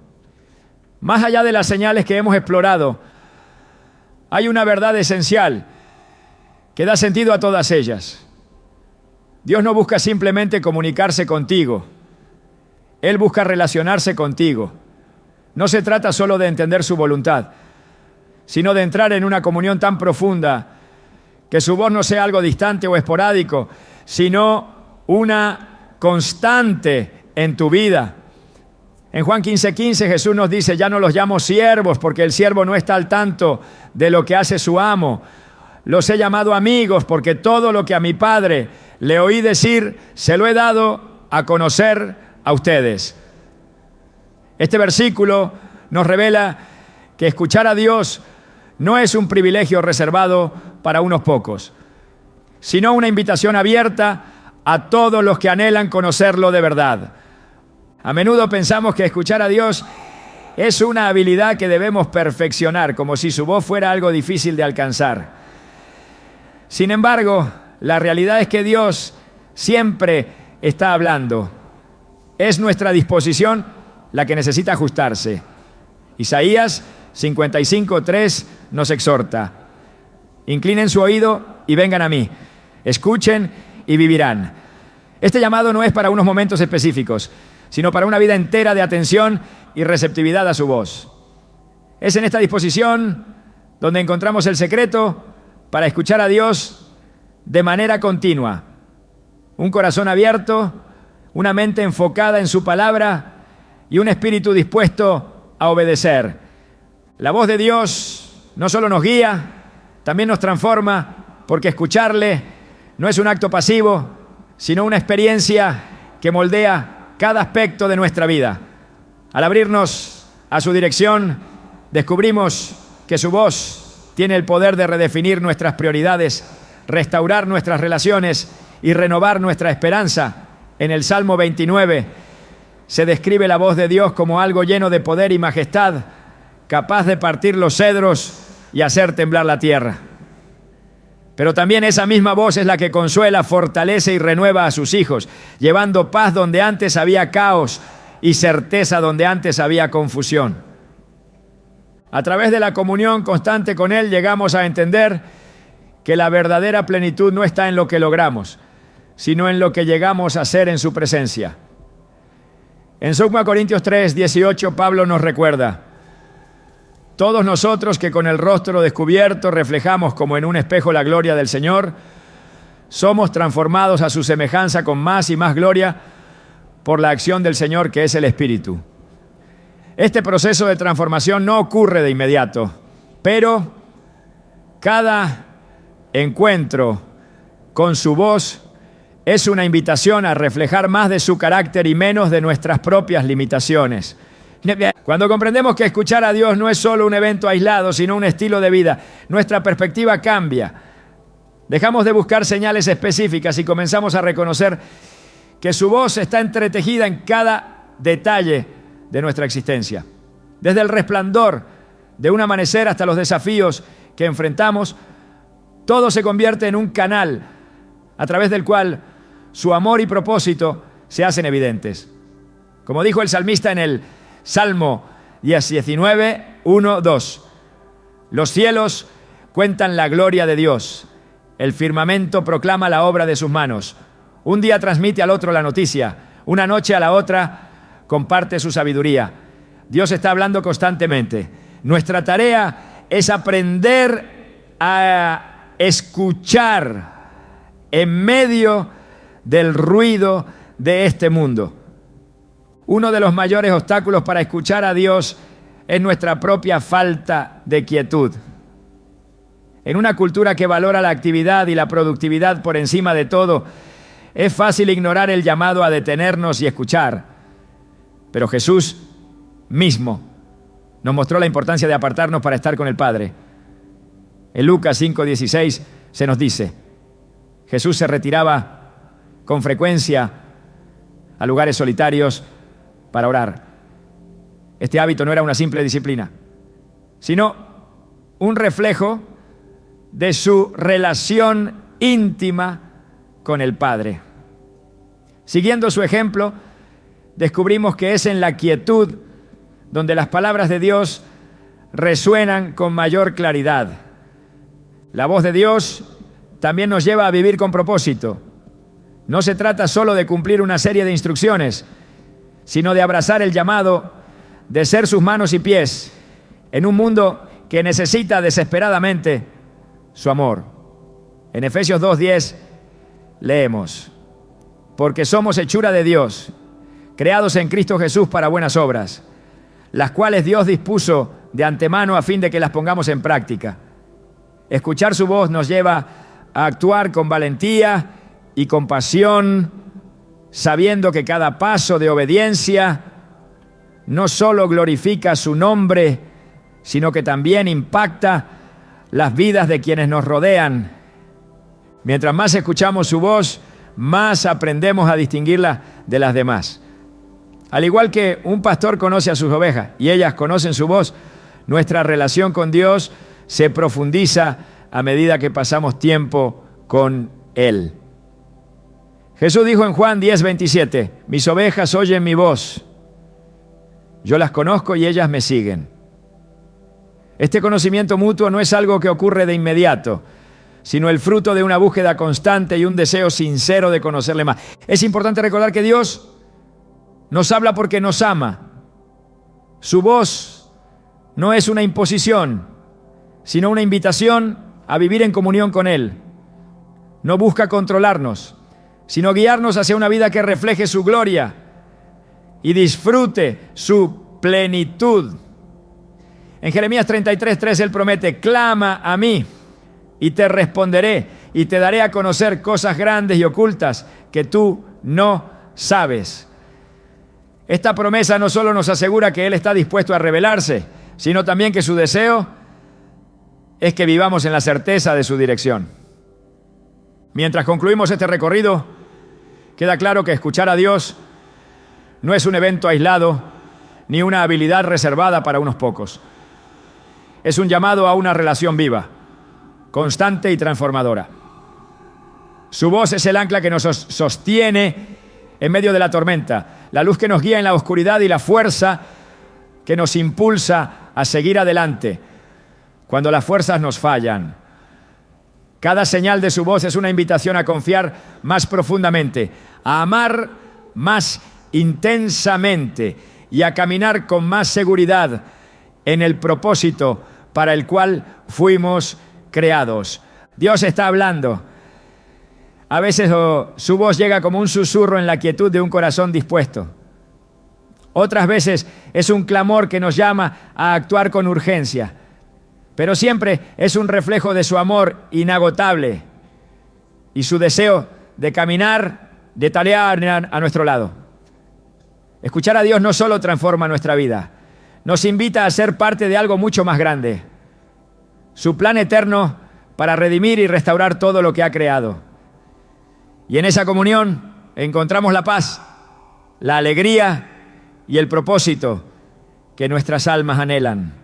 S1: Más allá de las señales que hemos explorado, hay una verdad esencial que da sentido a todas ellas. Dios no busca simplemente comunicarse contigo. Él busca relacionarse contigo. No se trata solo de entender su voluntad, sino de entrar en una comunión tan profunda que su voz no sea algo distante o esporádico, sino una constante en tu vida. En Juan 15:15 Jesús nos dice: ya no los llamo siervos, porque el siervo no está al tanto de lo que hace su amo. Los he llamado amigos, porque todo lo que a mi Padre le oí decir, se lo he dado a conocer a ustedes. Este versículo nos revela que escuchar a Dios no es un privilegio reservado para unos pocos, sino una invitación abierta a todos los que anhelan conocerlo de verdad. A menudo pensamos que escuchar a Dios es una habilidad que debemos perfeccionar, como si su voz fuera algo difícil de alcanzar. Sin embargo, la realidad es que Dios siempre está hablando. Es nuestra disposición la que necesita ajustarse. Isaías 55:3 nos exhorta: inclinen su oído y vengan a mí, escuchen y vivirán. Este llamado no es para unos momentos específicos, sino para una vida entera de atención y receptividad a su voz. Es en esta disposición donde encontramos el secreto para escuchar a Dios de manera continua. Un corazón abierto, una mente enfocada en su palabra y un espíritu dispuesto a obedecer. La voz de Dios no solo nos guía, también nos transforma, porque escucharle no es un acto pasivo, sino una experiencia que moldea cada aspecto de nuestra vida. Al abrirnos a su dirección, descubrimos que su voz tiene el poder de redefinir nuestras prioridades, restaurar nuestras relaciones y renovar nuestra esperanza. En el Salmo 29 se describe la voz de Dios como algo lleno de poder y majestad, capaz de partir los cedros y hacer temblar la tierra. Pero también esa misma voz es la que consuela, fortalece y renueva a sus hijos, llevando paz donde antes había caos y certeza donde antes había confusión. A través de la comunión constante con Él llegamos a entender que la verdadera plenitud no está en lo que logramos, sino en lo que llegamos a ser en su presencia. En 2 Corintios 3, 18, Pablo nos recuerda: todos nosotros que con el rostro descubierto reflejamos como en un espejo la gloria del Señor, somos transformados a su semejanza con más y más gloria por la acción del Señor, que es el Espíritu. Este proceso de transformación no ocurre de inmediato, pero cada encuentro con su voz es una invitación a reflejar más de su carácter y menos de nuestras propias limitaciones. Cuando comprendemos que escuchar a Dios no es solo un evento aislado, sino un estilo de vida, nuestra perspectiva cambia. Dejamos de buscar señales específicas y comenzamos a reconocer que su voz está entretejida en cada detalle de nuestra existencia. Desde el resplandor de un amanecer hasta los desafíos que enfrentamos, todo se convierte en un canal a través del cual su amor y propósito se hacen evidentes. Como dijo el salmista en el Salmo 19, 1, 2. Los cielos cuentan la gloria de Dios. El firmamento proclama la obra de sus manos. Un día transmite al otro la noticia. Una noche a la otra comparte su sabiduría. Dios está hablando constantemente. Nuestra tarea es aprender a escuchar en medio del ruido de este mundo. Uno de los mayores obstáculos para escuchar a Dios es nuestra propia falta de quietud. En una cultura que valora la actividad y la productividad por encima de todo, es fácil ignorar el llamado a detenernos y escuchar. Pero Jesús mismo nos mostró la importancia de apartarnos para estar con el Padre. En Lucas 5:16 se nos dice: Jesús se retiraba con frecuencia a lugares solitarios para orar. Este hábito no era una simple disciplina, sino un reflejo de su relación íntima con el Padre. Siguiendo su ejemplo, descubrimos que es en la quietud donde las palabras de Dios resuenan con mayor claridad. La voz de Dios también nos lleva a vivir con propósito. No se trata solo de cumplir una serie de instrucciones, sino de abrazar el llamado de ser sus manos y pies en un mundo que necesita desesperadamente su amor. En Efesios 2:10 leemos: porque somos hechura de Dios, creados en Cristo Jesús para buenas obras, las cuales Dios dispuso de antemano a fin de que las pongamos en práctica. Escuchar su voz nos lleva a actuar con valentía y con pasión, sabiendo que cada paso de obediencia no solo glorifica su nombre, sino que también impacta las vidas de quienes nos rodean. Mientras más escuchamos su voz, más aprendemos a distinguirla de las demás. Al igual que un pastor conoce a sus ovejas y ellas conocen su voz, nuestra relación con Dios se profundiza a medida que pasamos tiempo con Él. Jesús dijo en Juan 10:27, mis ovejas oyen mi voz, yo las conozco y ellas me siguen. Este conocimiento mutuo no es algo que ocurre de inmediato, sino el fruto de una búsqueda constante y un deseo sincero de conocerle más. Es importante recordar que Dios nos habla porque nos ama. Su voz no es una imposición, sino una invitación a vivir en comunión con Él. No busca controlarnos, sino guiarnos hacia una vida que refleje su gloria y disfrute su plenitud. En Jeremías 33:3 Él promete: clama a mí y te responderé y te daré a conocer cosas grandes y ocultas que tú no sabes. Esta promesa no solo nos asegura que Él está dispuesto a revelarse, sino también que su deseo es que vivamos en la certeza de su dirección. Mientras concluimos este recorrido, queda claro que escuchar a Dios no es un evento aislado ni una habilidad reservada para unos pocos. Es un llamado a una relación viva, constante y transformadora. Su voz es el ancla que nos sostiene en medio de la tormenta, la luz que nos guía en la oscuridad y la fuerza que nos impulsa a seguir adelante cuando las fuerzas nos fallan. Cada señal de su voz es una invitación a confiar más profundamente, a amar más intensamente y a caminar con más seguridad en el propósito para el cual fuimos creados. Dios está hablando. A veces su voz llega como un susurro en la quietud de un corazón dispuesto. Otras veces es un clamor que nos llama a actuar con urgencia. Pero siempre es un reflejo de su amor inagotable y su deseo de caminar, de talear a nuestro lado. Escuchar a Dios no solo transforma nuestra vida, nos invita a ser parte de algo mucho más grande. Su plan eterno para redimir y restaurar todo lo que ha creado. Y en esa comunión encontramos la paz, la alegría y el propósito que nuestras almas anhelan.